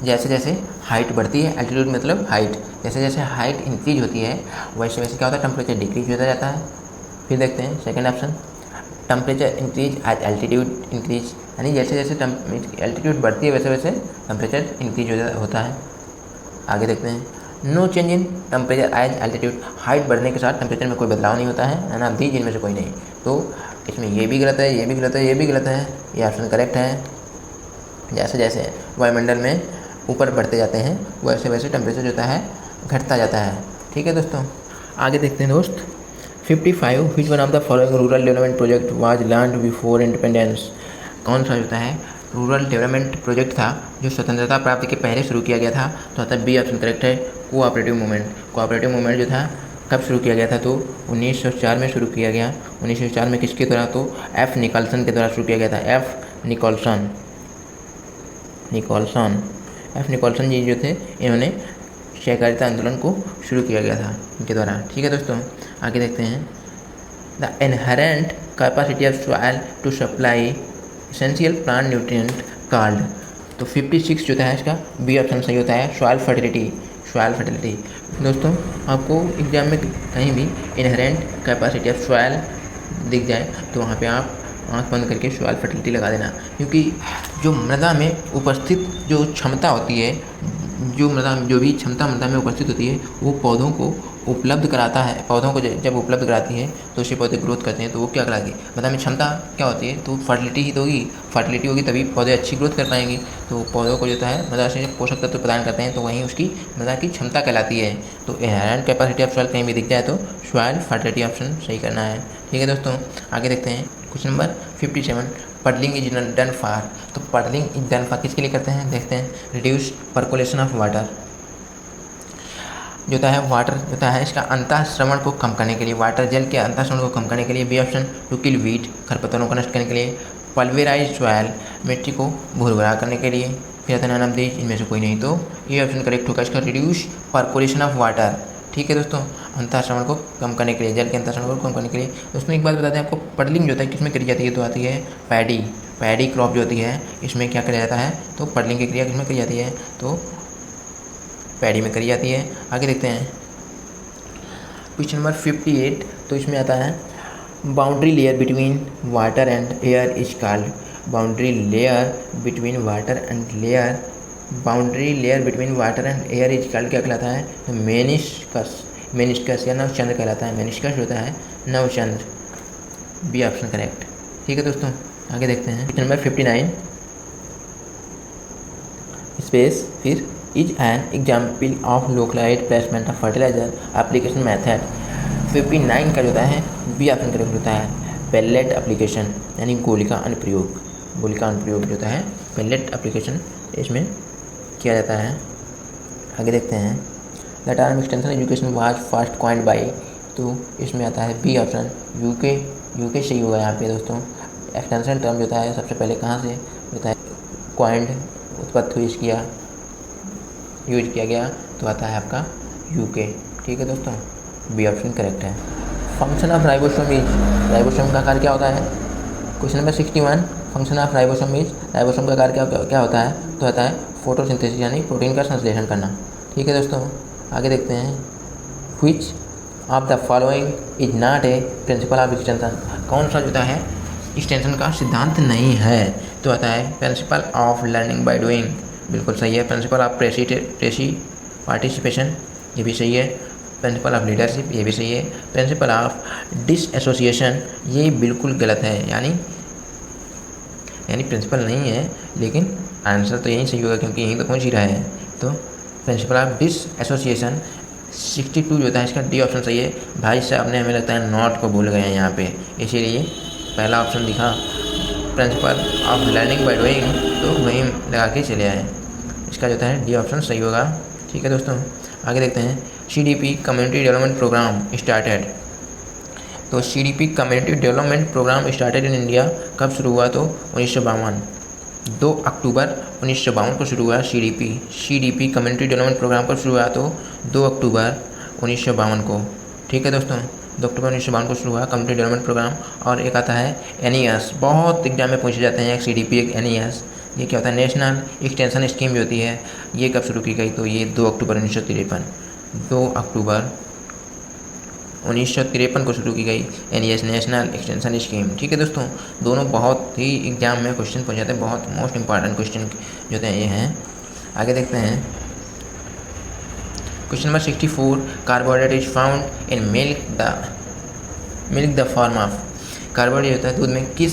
जैसे जैसे हाइट बढ़ती है, एल्टीट्यूड मतलब हाइट, जैसे जैसे हाइट इंक्रीज होती है वैसे वैसे क्या होता है टेम्परेचर डिक्रीज होता जाता है। फिर देखते हैं second option, temperature increase as altitude increase, यानी जैसे जैसे एल्टीट्यूड बढ़ती है वैसे वैसे टेम्परेचर इंक्रीज होता है। आगे देखते हैं, no change in temperature as altitude, height बढ़ने के साथ टेम्परेचर में कोई बदलाव नहीं होता है ना, दी जिनमें से कोई नहीं। तो इसमें ये भी गलत है, ये भी गलत है, ये भी गलत है। ये ऑप्शन करेक्ट है, जैसे जैसे वायुमंडल में ऊपर बढ़ते जाते हैं वैसे वैसे टेम्परेचर जो होता है घटता जाता है। ठीक है दोस्तों, आगे देखते हैं दोस्त 55, विच one of the following rural development project was launched before independence. कौन सा होता है रूरल डेवलपमेंट प्रोजेक्ट था जो स्वतंत्रता प्राप्ति के पहले शुरू किया गया था। तो आता है बी ऑप्शन करेक्ट है कोऑपरेटिव मूवमेंट। कोऑपरेटिव मूवमेंट जो था कब शुरू किया गया था। तो 1904 में शुरू किया गया। 1904 में किसके द्वारा। तो F निकल्सन के द्वारा शुरू किया गया था। F निकल्सन F निकल्सन जी जो थे इन्होंने सहकारिता आंदोलन को शुरू किया गया था इनके द्वारा। ठीक है दोस्तों, आगे देखते हैं the inherent capacity of soil to supply essential plant nutrient called. तो 56 जो है इसका बी ऑप्शन सही होता है सॉइल फर्टिलिटी। सॉइल फर्टिलिटी दोस्तों आपको एग्जाम में कहीं भी इनहेरेंट कैपेसिटी ऑफ सॉइल दिख जाए तो वहाँ पे आप आँख बंद करके सॉइल फर्टिलिटी लगा देना, क्योंकि जो मृदा में उपस्थित जो क्षमता होती है, जो भी क्षमता मृदा में उपस्थित होती है वो पौधों को उपलब्ध कराता है। पौधों को जब उपलब्ध कराती है तो उससे पौधे ग्रोथ करते हैं। तो वो क्या कराती है, मृदा में क्षमता क्या होती है, तो फर्टिलिटी ही तो होगी। फर्टिलिटी होगी तभी पौधे अच्छी ग्रोथ कर पाएंगे। तो पौधों को जो है मृदा से पोषक तत्व प्रदान करते हैं, तो वहीं उसकी मृदा की क्षमता कहलाती है। तो इनहेरेंट कैपेसिटी ऑफ सॉइल कहीं भी दिख जाए तो सॉइल फर्टिलिटी ऑप्शन सही करना है। ठीक है दोस्तों, आगे देखते हैं question number 57। Puddling is done for. तो पडलिंग इज डन फॉर किसके लिए करते हैं, देखते हैं। रिड्यूस परकोलेशन ऑफ वाटर, जो है वाटर जो है इसका अंतःश्रवण को कम करने के लिए, वाटर जल के अंतःश्रवण को कम करने के लिए। B option, to kill weed, खरपतवारों को नष्ट करने के लिए। पल्वेराइज सॉइल, मिट्टी को भुरभुरा करने के लिए। फिर आता है नाम देश, इनमें से कोई नहीं, तो ये ऑप्शन करेक्ट होगा इसका, रिड्यूस परकोलेशन ऑफ वाटर। ठीक है दोस्तों, अंतःश्रवण को कम करने के लिए, जल के अंतःश्रवण को कम करने के लिए। दोस्तों एक बात बताते हैं आपको, पडलिंग जो होता है किसमें करी जाती है, तो आती है पैडी क्रॉप जो होती है इसमें क्या किया जाता है, तो पडलिंग की क्रिया किसमें करी जाती है, तो पैडी में करी जाती है। आगे देखते हैं क्वेश्चन नंबर 58। तो इसमें आता है boundary layer between water and air is called. Boundary layer between water and air, boundary layer between water and air is called क्या कहलाता है, तो मेनिस्कस या नवचंद्र कहलाता है। मेनिस्कस होता है नवचंद्र। B option correct. ठीक है दोस्तों, आगे देखते हैं क्वेश्चन नंबर 59। स्पेस फिर is an example of localised placement of fertiliser application method. 59 का जो होता है बी ऑप्शन करेक्ट होता है, पेलेट एप्लीकेशन यानी गोलिका अनुप्रयोग। गोलिका अनुप्रयोग जो होता है पेलेट एप्लीकेशन इसमें किया जाता है। आगे देखते हैं the term extension education was first coined bye. तो इसमें आता है बी ऑप्शन, यूके सही होगा यहाँ पे दोस्तों। एक्सटेंशन टर्म जो होता है सबसे पहले कहाँ से होता है, कॉइन्ड उत्पत्ति हुई, इसकी यूज किया गया, तो आता है आपका यूके। ठीक है दोस्तों, बी ऑप्शन करेक्ट है। Function of ribosome is, ribosome का कार्य क्या होता है, question number 61। Function of ribosome is, ribosome का कार्य क्या होता है, तो होता है फोटोसिंथेसिस यानी प्रोटीन का संश्लेषण करना। ठीक है दोस्तों, आगे देखते हैं which of the following is not a principle of extension. कौन सा जो है एक्सटेंशन का सिद्धांत नहीं है, तो आता है principle of learning by doing, बिल्कुल सही है। प्रिंसिपल ऑफ पार्टिसिपेशन, ये भी सही है। प्रिंसिपल ऑफ लीडरशिप, ये भी सही है। प्रिंसिपल ऑफ डिसएसोसिएशन, ये बिल्कुल गलत है, यानी प्रिंसिपल नहीं है, लेकिन आंसर तो यही सही होगा क्योंकि यहीं तो पहुँच ही रहा है। तो प्रिंसिपल ऑफ डिसएसोसिएशन 62 जो होता है इसका डी ऑप्शन सही है। भाई साहब ने हमें लगता है नॉट को भूल गए हैं यहाँ पे, इसीलिए पहला ऑप्शन दिखा principle of learning by doing, तो वहीं लगा के चले आए। इसका जो है डी ऑप्शन सही होगा। ठीक है दोस्तों, आगे देखते हैं CDP community development programme started. तो CDP community development programme started in India कब शुरू हुआ, तो 1952, 2 अक्टूबर 1952 को शुरू हुआ। CDP कम्युनिटी डेवलपमेंट प्रोग्राम कब शुरू हुआ, तो 2 अक्टूबर 1952 को। ठीक है दोस्तों, 2 अक्टूबर 1952 को शुरू हुआ कम्युनिटी डेवलपमेंट प्रोग्राम। और एक आता है NES, बहुत एग्जाम में पूछे जाते हैं, एक CDP एक NES, ये क्या होता है, नेशनल एक्सटेंशन स्कीम जो होती है, ये कब शुरू की गई, तो ये 2 अक्टूबर 1953, 2 अक्टूबर 1953 को शुरू की गई NES, नेशनल एक्सटेंशन स्कीम। ठीक है दोस्तों, दोनों बहुत ही एग्जाम में क्वेश्चन पूछ जाते हैं, बहुत मोस्ट इंपॉर्टेंट क्वेश्चन जो होते हैं ये हैं। आगे देखते हैं question number 64। Carbohydrate is found in milk the form of. Carbohydrate होता है दूध में किस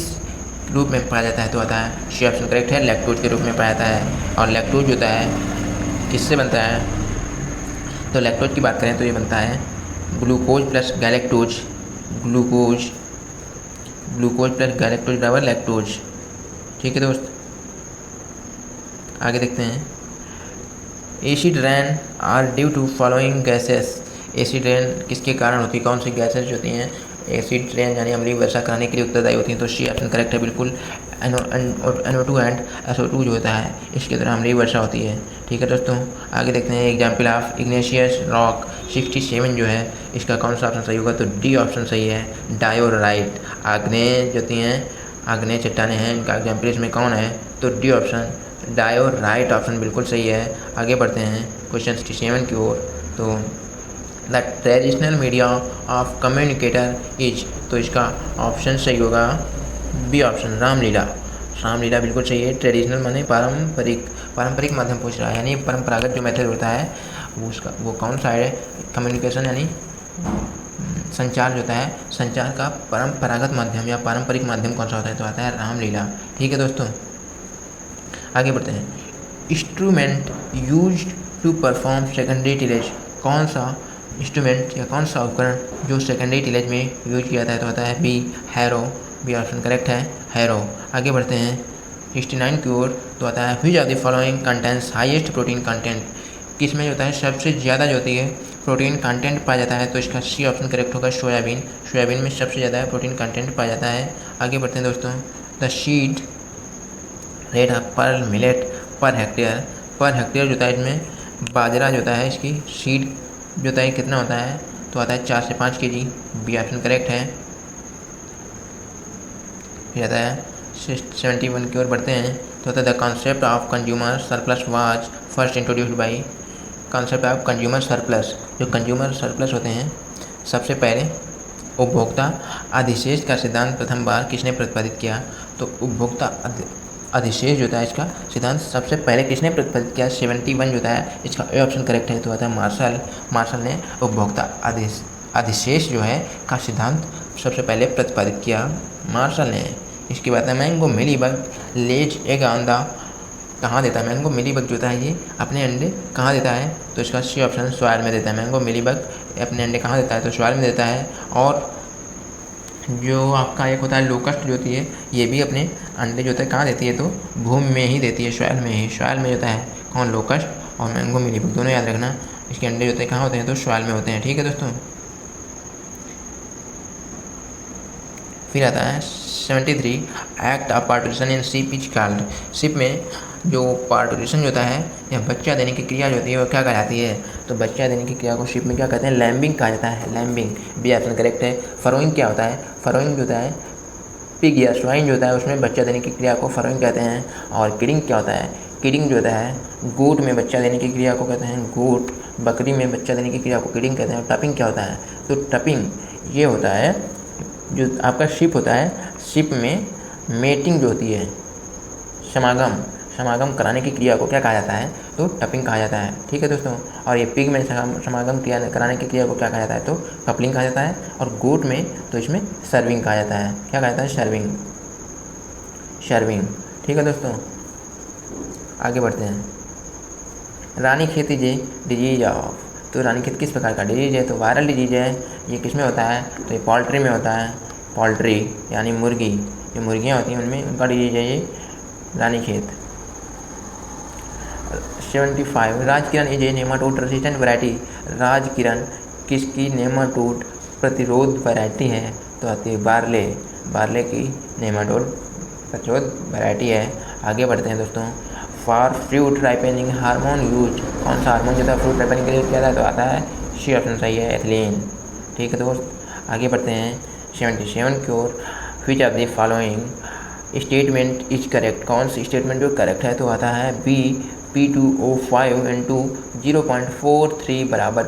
रूप में पाया जाता है, तो आता है सी ऑप्शन करेक्ट है, लैक्टोज के रूप में पाया जाता है। और लैक्टोज होता है किससे बनता है, तो लैक्टोज की बात करें तो ये बनता है glucose plus galactose, glucose plus galactose बराबर लैक्टोज। ठीक है दोस्त, आगे देखते हैं acid rain are due to following gases. Acid rain किसके कारण होती है, कौन सी गैसेस होती हैं एसिड रेन यानी अम्लीय वर्षा कराने के लिए उत्तरदायी होती हैं, तो सी ऑप्शन करेक्ट है बिल्कुल। NO2 एंड SO2 जो होता है इसके द्वारा अम्लीय वर्षा होती है। ठीक है दोस्तों, आगे देखते हैं एग्जाम्पल ऑफ इग्नेशियस रॉक 67 जो है इसका कौन सा ऑप्शन सही होगा, तो डी ऑप्शन सही है, डायोराइट। आग्नेय जो होती हैं आग्नेय चट्टानें हैं, इनका एग्जाम्पल इसमें कौन है, तो डी ऑप्शन डायोराइट ऑप्शन बिल्कुल सही है। आगे बढ़ते हैं क्वेश्चन 67 की ओर। तो the traditional media of communicator is, तो इसका ऑप्शन सही होगा बी ऑप्शन, रामलीला। रामलीला बिल्कुल सही है। ट्रेडिशनल माने पारंपरिक, पारंपरिक माध्यम पूछ रहा है, यानी परंपरागत जो मेथड होता है वो कौन सा है? कम्युनिकेशन यानी संचार जो होता है, संचार का परंपरागत माध्यम या पारंपरिक माध्यम कौन सा होता है? तो आता है रामलीला। ठीक है दोस्तों, आगे बढ़ते हैं। Instrument used to perform secondary tillage, कौन सा इंस्ट्रूमेंट या कौन सा उपकरण जो सेकेंडरी टिलेज में यूज किया जाता है? तो आता है B, harrow. B option correct है, हैरो। आगे बढ़ते हैं। 69 की ओर, तो आता है which of the following contents highest protein content, किसमें जो होता है सबसे ज़्यादा जो होती है प्रोटीन कंटेंट पाया जाता है? तो इसका सी ऑप्शन करेक्ट होगा, सोयाबीन। सोयाबीन में सबसे ज़्यादा प्रोटीन कंटेंट पाया जाता है। आगे बढ़ते हैं दोस्तों। द सीड रेट पर millet per hectare, per hectare जो होता है इसमें बाजरा जो होता है इसकी सीड जो होता है कितना होता है? तो आता है 4 से 5 kg। बी ऑप्शन करेक्ट है। फिर आता है 71 की ओर बढ़ते हैं। तो आता है the concept of consumer surplus was first introduced by, concept of consumer surplus, जो कंज्यूमर सरप्लस होते हैं सबसे पहले उपभोक्ता अधिशेष का सिद्धांत प्रथम बार किसने प्रतिपादित किया? तो उपभोक्ता अधिशेष जो होता है इसका सिद्धांत सबसे पहले किसने प्रतिपादित किया? 71 जो होता है इसका ए ऑप्शन करेक्ट है। तो आता है मार्शल। मार्शल ने उपभोक्ता अधिशेष जो है का सिद्धांत सबसे पहले प्रतिपादित किया, मार्शल ने। इसके बाद है mango mealybug lays egg on the, कहाँ देता है मैंगो मिलीबग जो होता है ये अपने अंडे कहाँ देता है? तो इसका सी ऑप्शन सॉइल में देता है। मैंगो मिलीबग अपने अंडे कहाँ देता है? तो सॉइल में देता है। और जो आपका एक होता है लोकस्ट जो होती है ये भी अपने अंडे जो होता है कहाँ देती है? तो भूमि में ही देती है, सॉइल में ही। सॉइल में होता है कौन? लोकस्ट और मैंगो मिलीबग, दोनों याद रखना। इसके अंडे जो होते हैं कहाँ होते हैं? तो सॉइल में होते हैं। ठीक है दोस्तों, फिर आता है 73 act of parturition in sheep is called, sheep में जो पार्टूरेशन जो होता है या बच्चा देने की क्रिया जो होती है वो क्या कहलाती है? तो बच्चा देने की क्रिया को शिप में क्या कहते हैं? लैम्बिंग कहा जाता है, लैम्बिंग। बी ऑप्शन करेक्ट है। फरोइंग क्या होता है? फरोइंग जो होता है पिग या स्वाइन जो होता है उसमें बच्चा देने की क्रिया को फरोइंग कहते हैं। और किडिंग क्या होता है? किडिंग जो होता है गोट में बच्चा देने की क्रिया को कहते हैं गोट, बकरी में बच्चा देने की क्रिया को किडिंग कहते हैं। टपिंग क्या होता है? तो टपिंग ये होता है जो आपका शिप होता है, शिप में मेटिंग जो होती है, समागम कराने की क्रिया को क्या कहा जाता है? तो टपिंग कहा जाता है। ठीक है दोस्तों, और ये पिग में समागम कराने की क्रिया को क्या कहा जाता है? तो कपलिंग कहा जाता है। और गोट में तो इसमें सर्विंग कहा जाता है। क्या कहा जाता है? सर्विंग। ठीक है दोस्तों, आगे बढ़ते हैं। Ranikhet is a disease of, तो रानीखेत किस प्रकार का डिजीज है? तो वायरल डिजीज है। ये किस में होता है? तो ये पोल्ट्री में होता है। पोल्ट्री यानी मुर्गी, जो मुर्गियाँ होती हैं उनमें उनका डिजीज है ये Ranikhet. 75 Rajkiran is a nematode resistant variety, Rajkiran किसकी नेमाटोड प्रतिरोध वैरायटी है? तो आती है बार्ले, बार्ले की नेमाटोड प्रतिरोध वैरायटी है। आगे बढ़ते हैं दोस्तों। For fruit ripening hormone use, कौन सा हार्मोन जो था फ्रूट राइपनिंग के लिए किया जाता है? तो आता है सी ऑप्शन सही है, एथिलीन। ठीक है दोस्त, आगे बढ़ते हैं 77 की ओर। Which of the following statement is correct, कौन सी स्टेटमेंट जो करेक्ट है? तो आता है बी, P2O5 इंटू 0.43 बराबर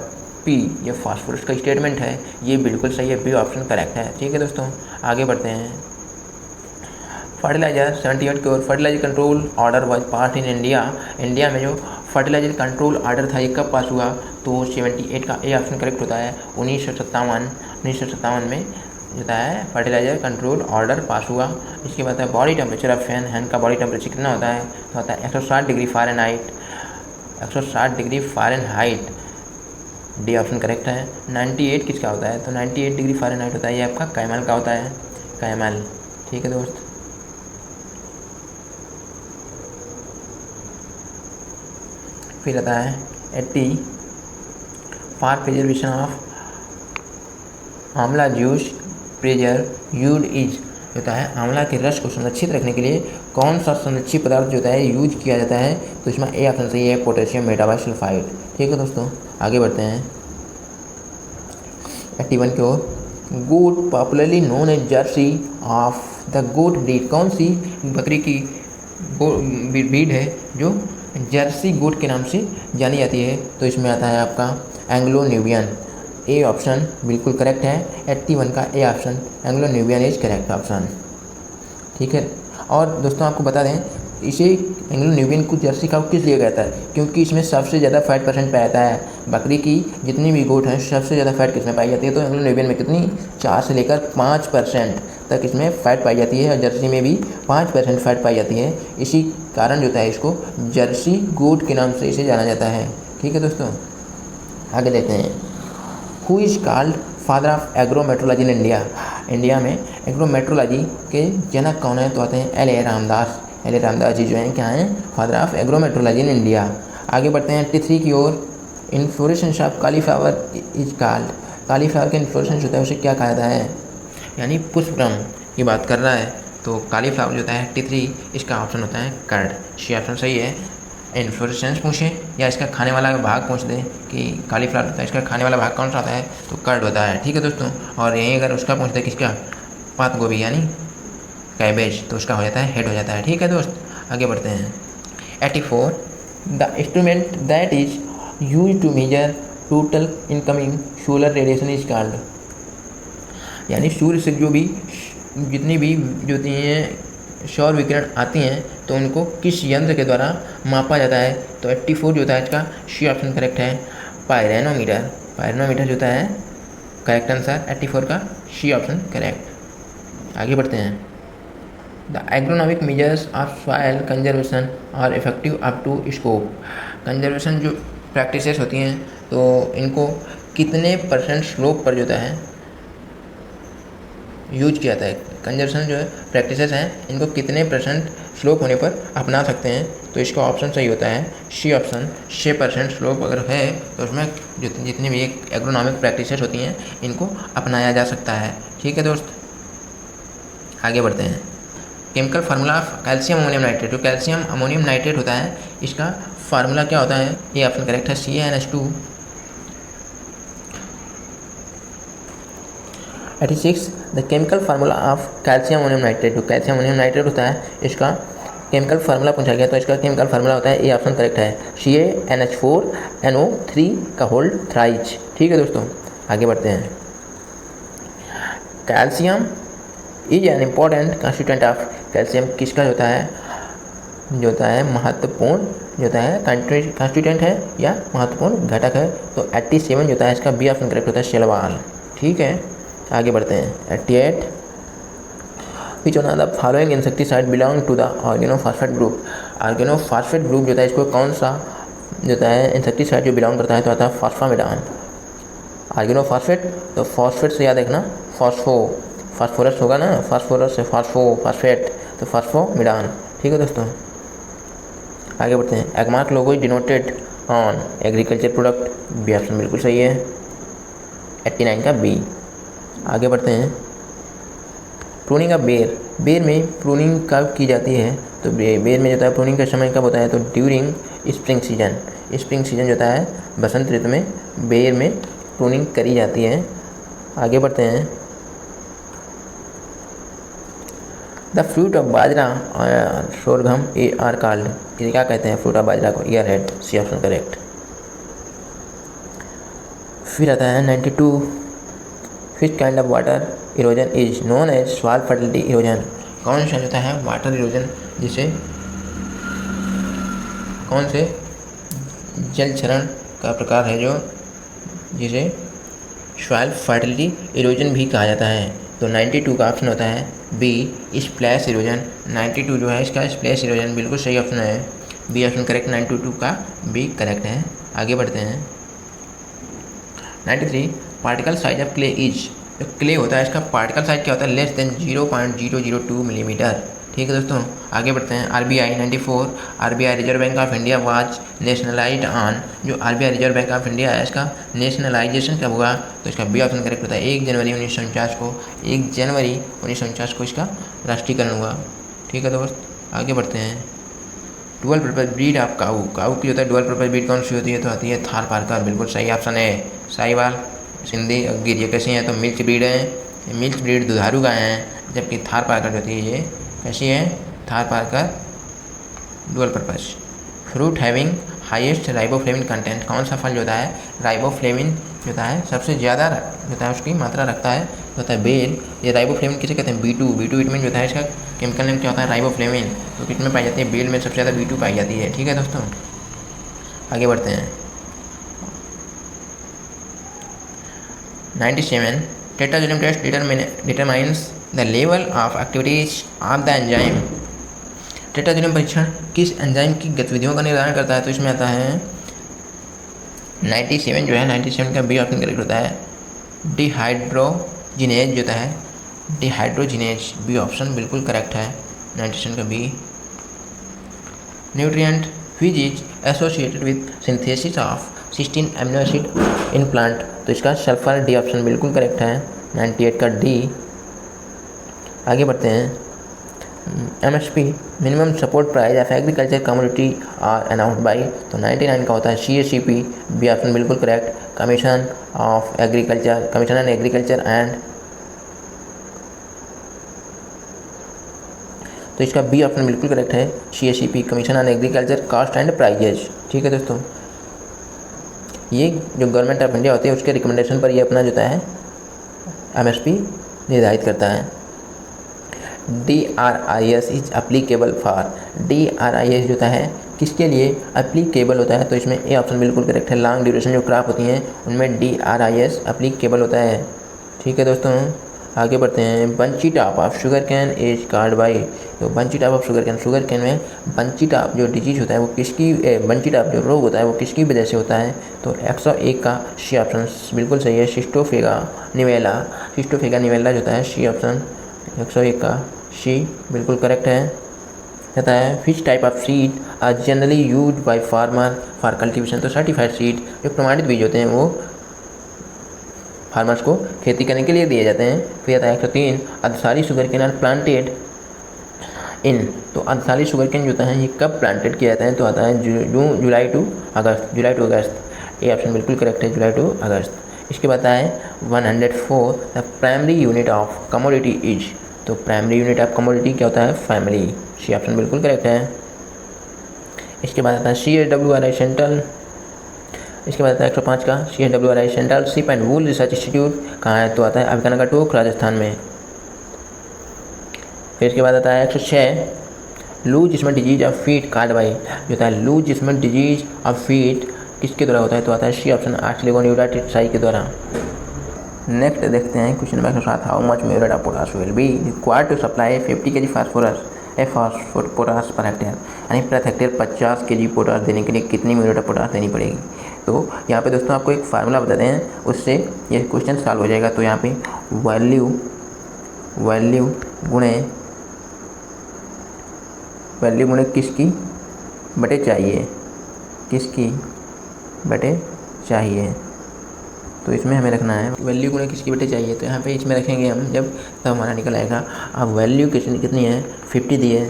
P, ये फास्फोरस का स्टेटमेंट है, ये बिल्कुल सही है। बी ऑप्शन करेक्ट है। ठीक है दोस्तों, आगे बढ़ते हैं। फर्टिलाइजर 78 की ओर। Fertiliser control order was pass in India, India में जो फर्टिलाइजर कंट्रोल ऑर्डर था ये कब पास हुआ? तो 78 का ए ऑप्शन करेक्ट होता है। 1957 में होता है फर्टिलाइजर कंट्रोल ऑर्डर पास हुआ। इसके बाद है body temperature of fan, hand का बॉडी टेम्परेचर कितना होता है? तो होता है 160 degree Fahrenheit, 160 degree Fahrenheit. D option correct है। 98 किसका होता है? तो 98 डिग्री फ़ारेनहाइट होता है, ये आपका कैमल का होता है, कैमल। ठीक है दोस्त, फिर आता है 80 फॉर प्रिजर्वेशन ऑफ आंवला जूस प्रिजर्व्ड इज, होता है आंवला के रस को संरक्षित रखने के लिए कौन सा संरक्षित पदार्थ जो होता है यूज किया जाता है? तो इसमें ए ऑप्शन सही है, पोटेशियम मेटाबाइसल्फाइड। ठीक है दोस्तों, आगे बढ़ते हैं 81 की ओर। Goat popularly known as Jersey of the goat breed, कौन सी बकरी की ब्रीड है जो जर्सी गोट के नाम से जानी जाती है? तो इसमें आता है आपका एंग्लो न्यूबियन। ए ऑप्शन बिल्कुल करेक्ट है। 81 का A option Anglo Nubian is correct option. ठीक है, और दोस्तों आपको बता दें, इसे एंग्लो न्यूबियन को जर्सी काऊ किस लिए कहता है, क्योंकि इसमें सबसे ज़्यादा फैट परसेंट पाया जाता है। बकरी की जितनी भी गोट है सबसे ज़्यादा फैट किसमें पाई जाती है, तो एंग्लो न्यूबियन में कितनी 4 से लेकर 5% तक इसमें फ़ैट पाई जाती है, और जर्सी में भी 5% फैट पाई जाती है। इसी कारण जो है इसको जर्सी गोट के नाम से इसे जाना जाता है। ठीक है दोस्तों, आगे देखते हैं। Who is called father of agrometeorology in India. India में एग्रोमेट्रोलॉजी के जनक कौन है, तो आते हैं L A Ramdas. L A Ramdas ji जो हैं क्या हैं, father of agrometeorology in India. आगे बढ़ते हैं 83 की ओर। Inflorescence of cauliflower is called. Cauliflower के इन्फ्लोरेसेंस होता है उसे क्या कहा जाता है, यानी पुष्पक्रम की बात कर रहा है, तो कालीफ्लावर जो होता है 83, इसका ऑप्शन होता है कर्ड। सी ऑप्शन सही है। इन्फ्लोरेसेंस पूछे या इसका खाने वाला भाग पूछ दे कि कालीफ्लावर होता है इसका खाने वाला भाग कौन सा होता है, तो कर्ड होता है। ठीक है दोस्तों, और यहीं अगर उसका पूछ दे किसका, पात गोभी यानी कैबेज, तो उसका हो जाता है हेड हो जाता है। ठीक है दोस्त, आगे बढ़ते हैं। 84 the instrument that is use to measure total incoming solar radiation is called. यानी सूर्य से जो भी जितनी भी जो होती हैं सौर विकिरण आती हैं, तो उनको किस यंत्र के द्वारा मापा जाता है, तो 84 जो होता है इसका सी ऑप्शन करेक्ट है, पायरेनोमीटर। पायरेनोमीटर जो होता है करेक्ट आंसर 84 का सी ऑप्शन करेक्ट। आगे बढ़ते हैं। The agronomic measures of soil conservation are effective up to scope. Conservation जो प्रैक्टिसेस होती हैं, तो इनको कितने परसेंट स्लोप पर जो होता है यूज किया जाता है। कंजर्वेशन जो है प्रैक्टिसेस हैं, इनको कितने परसेंट स्लोप होने पर अपना सकते हैं, तो इसका ऑप्शन सही होता है सी ऑप्शन। 6% स्लोप अगर है तो उसमें जितनी भी एक एग्रोनॉमिक प्रैक्टिसेस होती हैं इनको अपनाया जा सकता है। ठीक है दोस्त, आगे बढ़ते हैं। Chemical formula of calcium ammonium nitrate. जो कैल्शियम अमोनियम नाइट्रेट होता है इसका फार्मूला क्या होता है, ये ऑप्शन करेक्ट है CaNH2। 86 the chemical formula of calcium ammonium nitrate. जो कैल्शियम अमोनियम नाइट्रेट होता है इसका केमिकल फार्मूला पूछा गया, तो इसका केमिकल फार्मूला होता है, ये ऑप्शन करेक्ट है CaNH4NO3 का होल थ्राइज। ठीक है दोस्तों, आगे बढ़ते हैं। Calcium is an important constituent of. Calcium किसका होता है, जो होता है महत्वपूर्ण जो होता है कंस्टिट्यूएंट है या महत्वपूर्ण घटक है, तो 87 जो होता है इसका बी ऑप्शन करेक्ट होता है सेलवाल। ठीक है, आगे बढ़ते हैं। 88 which one of the following insecticide belong to the organophosphate group. Organophosphate group जो होता है इसको कौन सा जो होता है इंसेक्टिसाइड जो बिलोंग करता है, तो आता है फॉस्फामिडान। ऑर्गेनोफॉस्फेट, तो फॉस्फेट से याद रखना, फास्फोरस होगा ना, फास्फोरस से फॉस्फेट, तो फॉस्फोमिडान। ठीक है दोस्तों, आगे बढ़ते हैं। Agmark logo is denoted on agriculture product. B option बिल्कुल सही है, 89 का बी। आगे बढ़ते हैं। प्रूनिंग ऑफ बेर। बेर में प्रूनिंग कब की जाती है, तो बेर में जो होता है प्रूनिंग का समय कब होता है, तो during spring season. Spring season जो होता है बसंत ऋतु में बेर में प्रूनिंग करी जाती है। आगे बढ़ते हैं। द फ्रूट ऑफ बाजरा और सोरघम आर कॉल्ड। इसे क्या कहते हैं फ्रूट ऑफ बाजरा को, ear head. C option correct. फिर आता है 92 which kind of water erosion is known as soil fertility erosion. कौन सा होता है वाटर इरोजन, जिसे कौन से जल क्षरण का प्रकार है जो जिसे सॉइल फर्टिलिटी इरोजन भी कहा जाता है, तो 92 का ऑप्शन होता है बी स्प्लैश इरोजन। 92 जो है इसका स्प्लैश इरोजन बिल्कुल सही ऑप्शन है, बी ऑप्शन करेक्ट। 92 का बी करेक्ट है। आगे बढ़ते हैं। 93 particle size of clay is. जो क्ले होता है इसका पार्टिकल साइज क्या होता है, लेस देन 0.002 मिलीमीटर। ठीक है दोस्तों, आगे बढ़ते हैं। RBI 94 RBI reserve bank of India was nationalised on. जो RBI reserve bank of India है इसका नेशनलाइजेशन कब हुआ, तो इसका बी ऑप्शन करेक्ट होता है 1 जनवरी 1949 को। 1 जनवरी 1949 को इसका राष्ट्रीयकरण हुआ। ठीक है दोस्त, आगे बढ़ते हैं। डुअल पर्पज ब्रीड ऑफ काऊ। काऊ की होता है डुअल पर्पज ब्रीड कौन सी होती है, तो आती है थार पारकर। बिल्कुल सही ऑप्शन है। साहिवाल, सिंधी, गिर, ये कैसी हैं, तो मिल्क ब्रीड है। मिल्क ब्रीड दुधारू गाय हैं, जबकि थार पारकर जो होती है ये कैसी है, Thar Parkar dual purpose. Fruit having highest riboflavin content. कौन सा फल जो होता है राइबोफ्लेविन जो होता है सबसे ज़्यादा जो होता है उसकी मात्रा रखता है तो होता है बेल। ये राइबोफ्लेविन किसे कहते हैं? B2 विटामिन जो होता है इसका केमिकल नेम क्या होता है? राइबोफ्लेविन। तो किसमें पाई जाती है? बेल में सबसे ज़्यादा B2 पाई जाती है। ठीक है दोस्तों, आगे बढ़ते हैं। 97 tetrazolium test determines the level of activities of the enzyme. Tetrazolium परीक्षण किस एंजाइम की गतिविधियों का निर्धारण करता है? तो इसमें आता है 97 जो है 97 का बी ऑप्शन करेक्ट होता है डिहाइड्रोजिनेज जो होता है डिहाइड्रोजिनेज, बी ऑप्शन बिल्कुल करेक्ट है 97 का B. Nutrient which is associated with synthesis of cysteine amino acid in plant. तो इसका सल्फर, डी ऑप्शन बिल्कुल करेक्ट है 98 का डी। आगे बढ़ते हैं। MSP minimum support price of agriculture commodity are announced by. तो 99 का होता है CACP, बी ऑप्शन बिल्कुल correct commission of agriculture, commission on agriculture and. तो इसका बी ऑप्शन बिल्कुल करेक्ट है CACP, commission on agriculture cost and prices. ठीक है दोस्तों, ये जो गवर्नमेंट ऑफ इंडिया होती है उसके रिकमेंडेशन पर ये अपना जो है MSP निर्धारित करता है। DRIS is applicable for. DRIS जो होता है किसके लिए अप्लीकेबल होता है? तो इसमें ए ऑप्शन बिल्कुल करेक्ट है। लॉन्ग ड्यूरेशन जो क्रॉप होती हैं उनमें DRIS अप्लीकेबल होता है। ठीक है दोस्तों, आगे बढ़ते हैं। Bunchy top of sugar cane is called by. तो bunchy top of sugar cane में बंची टॉप जो डिजीज होता है वो किसकी, बंची टॉप जो रोग होता है वो किसकी वजह से होता है? तो 101 का सी ऑप्शन बिल्कुल सही है सिस्टोफेगा निवेला। सिस्टोफेगा निवेला जो होता है सी ऑप्शन 101 का सी बिल्कुल करेक्ट है। कहता है which type of seed are generally use by farmer for cultivation. तो सर्टिफाइड सीड जो प्रमाणित बीज होते हैं वो फार्मर्स को खेती करने के लिए दिए जाते हैं। फिर आता है 103 अर्धसारी sugar cane are planted in. तो अर्धसारी शुगर केन जो होता है ये कब प्लांटेड किया जाता है? तो आता है जुलाई टू अगस्त। ये ऑप्शन बिल्कुल करेक्ट है, जुलाई टू अगस्त। इसके बाद है 104 the primary unit of commodity is. तो प्राइमरी यूनिट ऑफ कमोडिटी क्या होता है? फैमिली। सी ऑप्शन बिल्कुल करेक्ट है। इसके बाद आता है CSWRI सेंट्रल। इसके बाद आता है 105 का CSWRI central ship and wool research institute कहाँ है? तो आता है अभिकाना टोक राजस्थान में। फिर इसके बाद आता है 106 लूज जिसमें disease of feet card by. जो होता है लूज जिसमें डिजीज ऑफ फीट किसके द्वारा होता है? तो आता है सी ऑप्शन आर्टिलेगोन्यूराटिसाई के द्वारा। नेक्स्ट देखते हैं question number 7 how much muriate of potash will be required to supply 50 kg phosphorus potash per hectare. यानी प्रति हेक्टेयर 50 kg पोटाश देने के लिए कितनी म्यूरेट ऑफ पोटाश देनी पड़ेगी? तो यहाँ पे दोस्तों आपको एक फार्मूला बताते हैं, उससे ये क्वेश्चन सॉल्व हो जाएगा। तो यहाँ पे वैल्यू गुणे किसकी बटे चाहिए, तो इसमें हमें रखना है वैल्यू गुणे किसकी बटे चाहिए। तो यहाँ पे इसमें रखेंगे हम जब तब हमारा निकल आएगा। अब वैल्यू कितनी है? 50 दी है,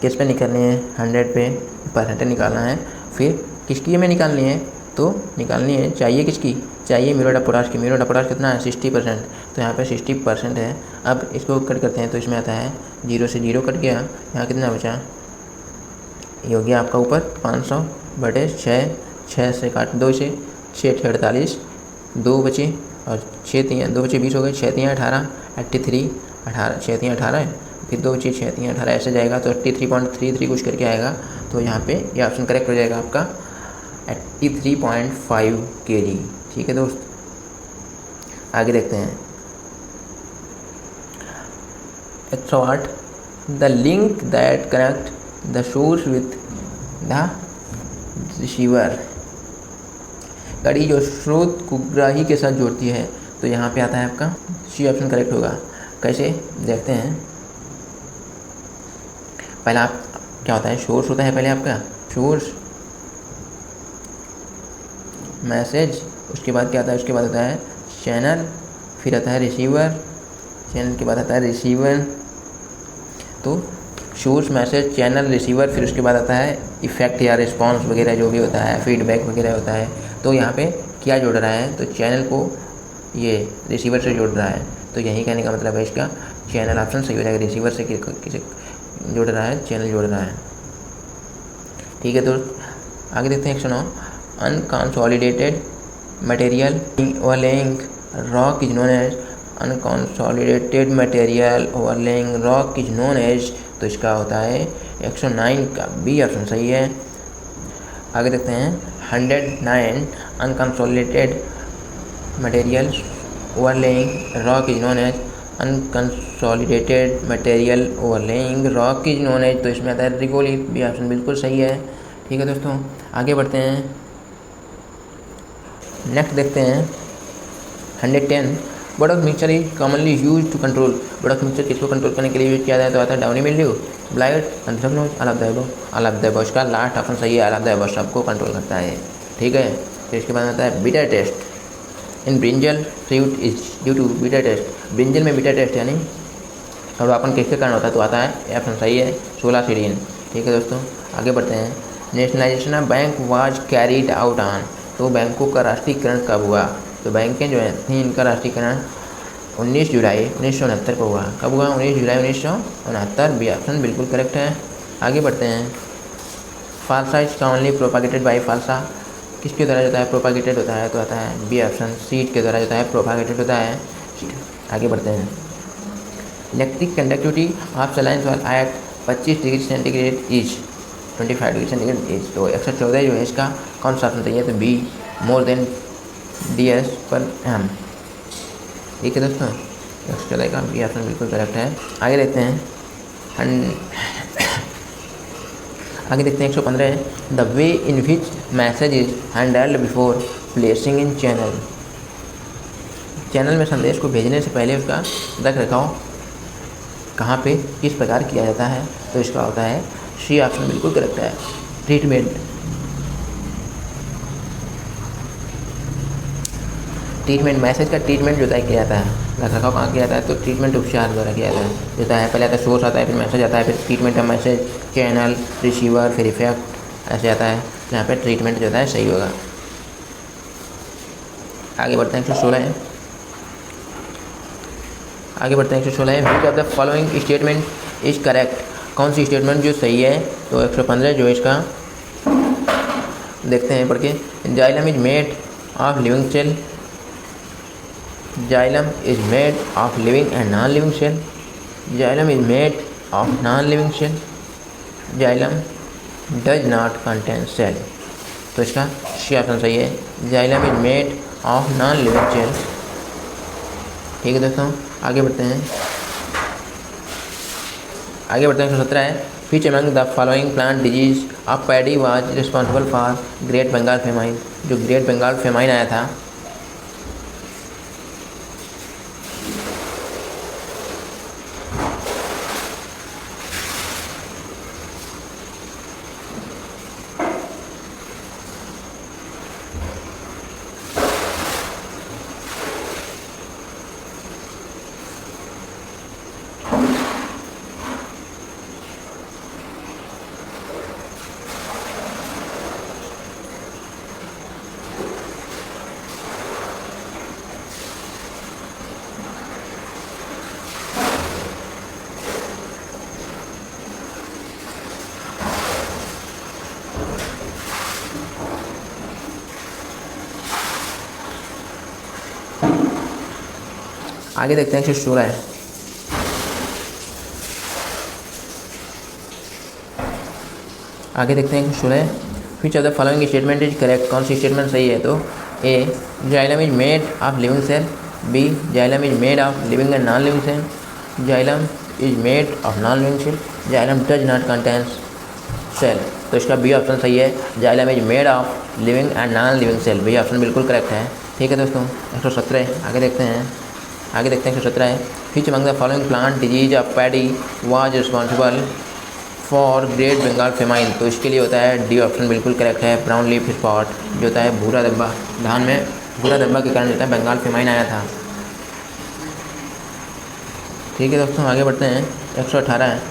किस पे निकालनी है? 100 पे परसेंटेज निकालना है। फिर किसकी हमें निकालनी है? तो निकालनी है चाहिए किसकी? चाहिए म्यूरेट ऑफ पोटाश की। म्यूरेट ऑफ पोटाश कितना है? 60%। तो यहाँ पे 60% है। अब इसको कट करते हैं तो इसमें आता है 0 से 0 कट गया, यहाँ कितना बचा? ये हो गया आपका ऊपर 500 बटे 6 से काट 2 से 6 48, 2 बचे और 6 3 2 बचे 20 हो गए, 6 3 18 83 18 6 3 18 है, फिर 2 बचे 6 3 18 ऐसे जाएगा तो 83.33 कुछ करके आएगा। तो यहाँ पे ये ऑप्शन करेक्ट हो जाएगा आपका 83.5 kg। ठीक है दोस्त, आगे देखते हैं 108 the link that connect the source with the receiver. कड़ी जो स्रोत को ग्राही के साथ जोड़ती है। तो यहाँ पे आता है आपका सी ऑप्शन करेक्ट होगा। कैसे देखते हैं, पहला आप क्या होता है? सोर्स होता है पहले आपका सोर्स मैसेज, उसके बाद क्या आता है? उसके बाद आता है चैनल, फिर आता है रिसीवर, चैनल के बाद आता है रिसीवर। तो सोर्स मैसेज चैनल रिसीवर, फिर उसके बाद आता है इफेक्ट या रिस्पॉन्स वगैरह जो भी होता है, फीडबैक वगैरह होता है। तो यहाँ पे क्या जोड़ रहा है? तो चैनल को ये रिसीवर से जोड़ रहा है। तो यही कहने का मतलब है इसका चैनल ऑप्शन सही हो जाएगा। रिसीवर से किसे जोड़ रहा है? चैनल जोड़ रहा है। ठीक है दोस्त, आगे देखते हैं 109 unconsolidated material ओवरलेइंग rock is known as unconsolidated material ओवरलेइंग rock is known as, तो इसका होता है 109 का बी ऑप्शन सही है। आगे देखते हैं 109 unconsolidated material ओवरलेइंग rock is known as unconsolidated material ओवरलेइंग rock is known as, तो इसमें आता है रिगोलिथ, बी ऑप्शन बिल्कुल सही है। ठीक है दोस्तों, आगे बढ़ते हैं। नेक्स्ट देखते हैं 110 board of mixture is commonly use to control, board of mixture किसको कंट्रोल करने के लिए यूज किया जाता है, तो आता है downy mildew, blight, anthracnose, all of the above, का लास्ट ऑप्शन सही है, ऑल ऑफ द अबव सबको कंट्रोल करता है। ठीक है, फिर इसके बाद आता है bitter taste in brinjal fruit is due to bitter taste, brinjal में बीटा टेस्ट यानी अवरापन किसके कारण होता है, तो आता है ऑप्शन सही है सोलासिडीन। ठीक है दोस्तों, आगे बढ़ते हैं। Nationalisation of bank was carried out on, तो बैंकों का राष्ट्रीयकरण कब हुआ, तो बैंकें जो हैं थी इनका राष्ट्रीयकरण 19 जुलाई 1969 को हुआ। कब हुआ, 19 जुलाई 1969, बी ऑप्शन बिल्कुल करेक्ट है। आगे बढ़ते हैं। फालसा इज कॉमनली प्रोपागेटेड बाई, फालसा किसके द्वारा होता है, प्रोपागेटेड होता है, तो आता है बी ऑप्शन सीड के द्वारा होता है, प्रोपागेटेड होता है। आगे बढ़ते हैं। Electric conductivity of saline wall at 25 degree centigrade is 25 degree centigrade is, तो 114 जो है इसका कौन सा ऑप्शन चाहिए, तो बी मोर देन ds पर एम। ठीक है दोस्तों, 114 का बी ऑप्शन बिल्कुल करेक्ट है। आगे देखते हैं आगे देखते हैं 115 the way in which message is handled before placing in channel, channel में संदेश को भेजने से पहले उसका रख रखाव कहाँ पे किस प्रकार किया जाता है, तो इसका होता है सी ऑप्शन बिल्कुल करेक्ट है, ट्रीटमेंट मैसेज का ट्रीटमेंट जो है किया जाता है, रख रखाव कहाँ किया जाता है, तो ट्रीटमेंट उपचार द्वारा किया जाता है, होता है पहले आता है सोर्स आता है, फिर मैसेज आता है, फिर treatment of message, channel, receiver, फिर इफेक्ट, ऐसे आता है। यहाँ पे ट्रीटमेंट जो होता है सही होगा। आगे बढ़ते हैं 116 है। आगे बढ़ते हैं 116 है। विच of the following statement is correct, कौन सी स्टेटमेंट जो सही है, तो 115 जो है इसका देखते हैं पढ़ के। Xylem is made of living cell, xylem is made of living and non living cell, xylem is made of non living cell, xylem does not contain cell, तो इसका सी ऑप्शन सही है, xylem is made of non living cell. ठीक है दोस्तों, आगे बढ़ते हैं। आगे बढ़ते हैं 117 है। Which among the following plant disease of paddy was responsible for great Bengal famine, जो ग्रेट बंगाल फेमाइन आया था आगे देखते हैं 116 है। आगे देखते हैं 116 which of the following statement is correct, कौन सी स्टेटमेंट सही है, तो A xylem is made of living cell, B xylem is made of living and non living cell, xylem is made of non living cell, xylem does not contain cell, तो इसका B option सही है, xylem is made of living and non living cell, B option बिल्कुल correct है। ठीक है दोस्तों, 117 आगे देखते हैं। आगे देखते हैं 117 है। Which among the following plant disease of paddy was responsible for great Bengal famine, तो इसके लिए होता है डी ऑप्शन बिल्कुल करेक्ट है, ब्राउन लीफ स्पॉट, जो होता है भूरा धब्बा, धान में भूरा धब्बा के कारण होता है बंगाल फेमाइन आया था। ठीक है दोस्तों, आगे बढ़ते हैं 118 है।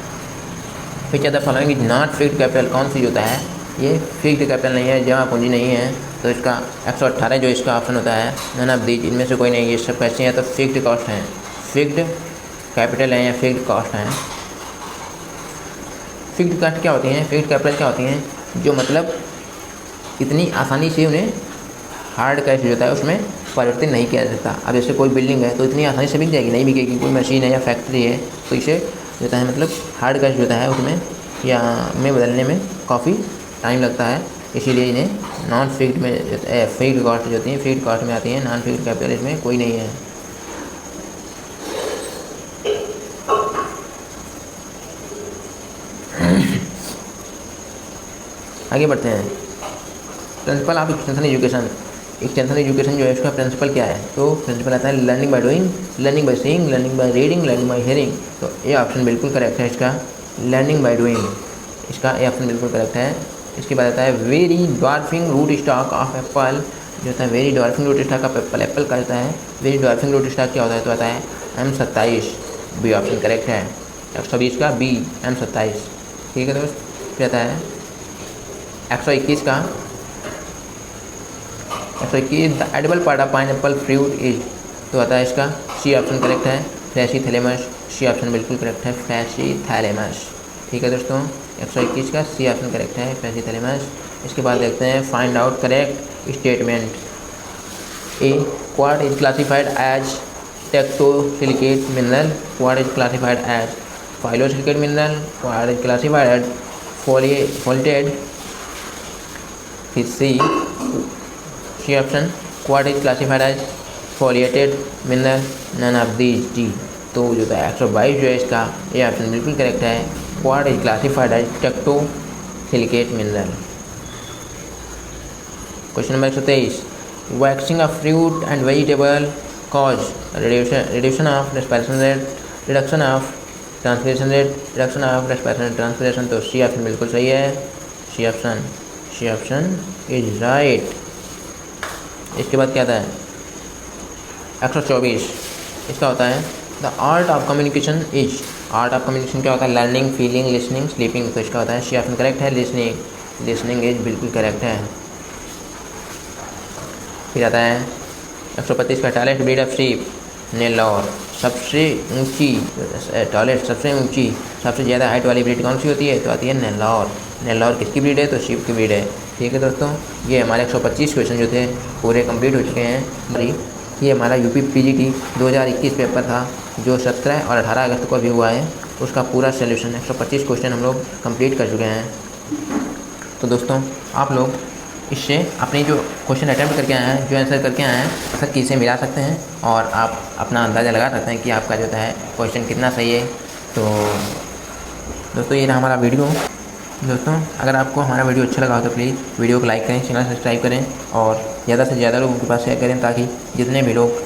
विच of the following is not fixed capital, कौन सी होता है, ये फिक्स्ड कैपिटल नहीं है, जमा पूंजी नहीं है, तो इसका 118 जो इसका ऑप्शन होता है नन ऑफ दीज, इनमें से कोई नहीं, ये सब कैसे हैं, तो फिक्स्ड कॉस्ट हैं, फिक्स्ड कैपिटल हैं या फिक्स्ड कॉस्ट हैं। फिक्स्ड कॉस्ट क्या होती हैं, फिक्स्ड कैपिटल क्या होती हैं, जो मतलब इतनी आसानी से उन्हें हार्ड कैश जो होता है उसमें परिवर्तित नहीं किया जा सकता। अब जैसे कोई बिल्डिंग है तो इतनी आसानी से बिक जाएगी, नहीं बिकेगी। कोई मशीन है या फैक्ट्री है तो इसे जो होता है मतलब हार्ड कैश जो होता है उसमें या में बदलने में काफ़ी टाइम लगता है, इसीलिए इन्हें नॉन फिक्स्ड में फिक्स्ड कॉस्ट जो होती है फिक्स्ड कॉस्ट में आती है। नॉन फिक्स्ड कैपिटल इसमें कोई नहीं है। आगे बढ़ते हैं। Principle of extension education. Extension education जो है उसका प्रिंसिपल क्या है? तो प्रिंसिपल आता है learning by doing, learning by seeing, learning by reading, learning by hearing. तो ये ऑप्शन बिल्कुल करेक्ट है इसका, लर्निंग बाय डूइंग। इसका ये ऑप्शन बिल्कुल करेक्ट है। इसके बाद आता है very dwarfing root stock of apple. जो होता है very dwarfing root stock of apple, apple का होता है वेरी डॉर्फिंग रूट स्टॉक क्या होता है? तो आता है M27। बी ऑप्शन करेक्ट है। 120 का बी M27। ठीक है दोस्त। फिर आता है 121 का 121 the edible part of pineapple fruit is. तो आता है इसका सी ऑप्शन करेक्ट है, फ्लैशी थैलेमस। सी ऑप्शन बिल्कुल करेक्ट है, फ्लैशी थैलेमस। ठीक है दोस्तों, 121 का सी ऑप्शन करेक्ट है, फ्लैशी थैलेमस। इसके बाद देखते हैं find out correct statement. A quartz is classified as tectosilicate mineral, quartz is classified as phyllosilicate mineral, quartz is classified as foliated. फिर C option quartz is classified as foliated mineral, none of these D. तो जो है 122 जो है इसका ये option बिल्कुल correct है, quartz is classified as tectosilicate mineral. Question number 123 waxing of fruit and vegetable cause reduction of respiration rate, reduction of transpiration rate, reduction of respiration transpiration. तो सी ऑप्शन बिल्कुल सही है, सी ऑप्शन इज राइट। इसके बाद क्या आता है 124 इसका होता है the art of communication is. Art of communication क्या होता है? Learning, feeling, listening, sleeping. तो इसका होता है सी ऑप्शन करेक्ट है, लिसनिंग इज बिल्कुल करेक्ट है। फिर आता है 125 का tallest breed of sheep Nellore. सबसे ऊंची टॉलेस्ट सबसे ऊंची सबसे ज़्यादा हाइट वाली ब्रीड कौन सी होती है? तो आती है नेल्लौर। नेल्लौर किसकी ब्रीड है? तो शीप की ब्रीड है। ठीक है दोस्तों, ये हमारे 125 क्वेश्चन जो थे पूरे कंप्लीट हो चुके हैं। ये हमारा यूपी पीजीटी 2021 पेपर था जो 17 और 18 अगस्त को भी हुआ है। उसका पूरा सोल्यूशन 125 क्वेश्चन हम लोग कंप्लीट कर चुके हैं। तो दोस्तों आप लोग इससे अपनी जो क्वेश्चन अटैम्प्ट करके आए हैं, जो आंसर करके आए हैं, सर की से मिला सकते हैं और आप अपना अंदाज़ा लगा सकते हैं कि आपका जो है क्वेश्चन कितना सही है। तो दोस्तों ये रहा हमारा वीडियो। दोस्तों अगर आपको हमारा वीडियो अच्छा लगा हो तो प्लीज़ वीडियो को लाइक करें, चैनल सब्सक्राइब करें और ज़्यादा से ज़्यादा लोगों के पास शेयर करें, ताकि जितने भी लोग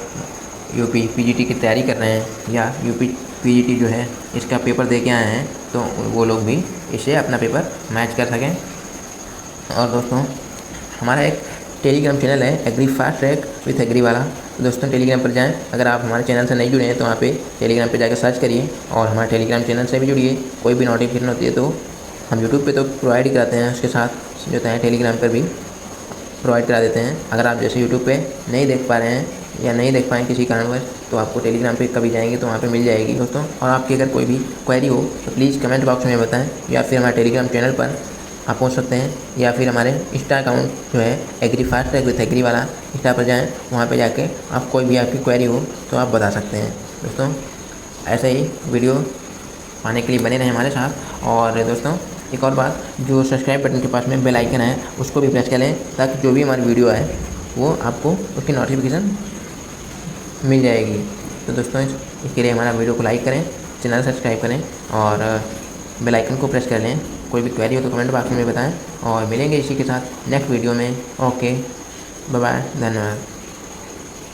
यूपी पीजीटी की तैयारी कर रहे हैं या यूपी पीजीटी जो है इसका पेपर दे के आए हैं तो वो लोग भी इसे अपना पेपर मैच कर सकें। और दोस्तों हमारा एक टेलीग्राम चैनल है Agri fast track with agree वाला। तो दोस्तों टेलीग्राम पर जाएं। अगर आप हमारे चैनल से नहीं जुड़े हैं तो वहाँ पे टेलीग्राम पे जाकर सर्च करिए और हमारे टेलीग्राम चैनल से भी जुड़िए। कोई भी नोटिफिकेशन होती है तो हम यूट्यूब पे तो प्रोवाइड ही कराते हैं, उसके साथ जो है टेलीग्राम पर भी प्रोवाइड करा देते हैं। अगर आप जैसे यूट्यूब पे नहीं देख पा रहे हैं या नहीं देख पाएँ किसी कारणवश तो आपको टेलीग्राम पे कभी जाएंगे तो वहाँ पे मिल जाएगी दोस्तों। और आपकी अगर कोई भी क्वेरी हो तो प्लीज़ कमेंट बॉक्स में बताएं या फिर हमारे टेलीग्राम चैनल पर आप पहुँच सकते हैं या फिर हमारे इंस्टा अकाउंट जो है Agri fast track with agree वाला, इंस्टा पर जाएँ, वहाँ पे जाके आप कोई भी आपकी क्वेरी हो तो आप बता सकते हैं। दोस्तों ऐसे ही वीडियो पाने के लिए बने रहें हमारे साथ। और दोस्तों एक और बात, जो सब्सक्राइब बटन के पास में बेल आइकन है उसको भी प्रेस कर लें ताकि जो भी हमारी वीडियो है वो आपको उसकी नोटिफिकेशन मिल जाएगी। तो दोस्तों इसके लिए हमारा वीडियो को लाइक करें, चैनल सब्सक्राइब करें और बेल आइकन को प्रेस कर लें। कोई भी क्वेरी हो तो कमेंट बॉक्स में बताएं और मिलेंगे इसी के साथ नेक्स्ट वीडियो में। ओके बाय बाय, धन्यवाद।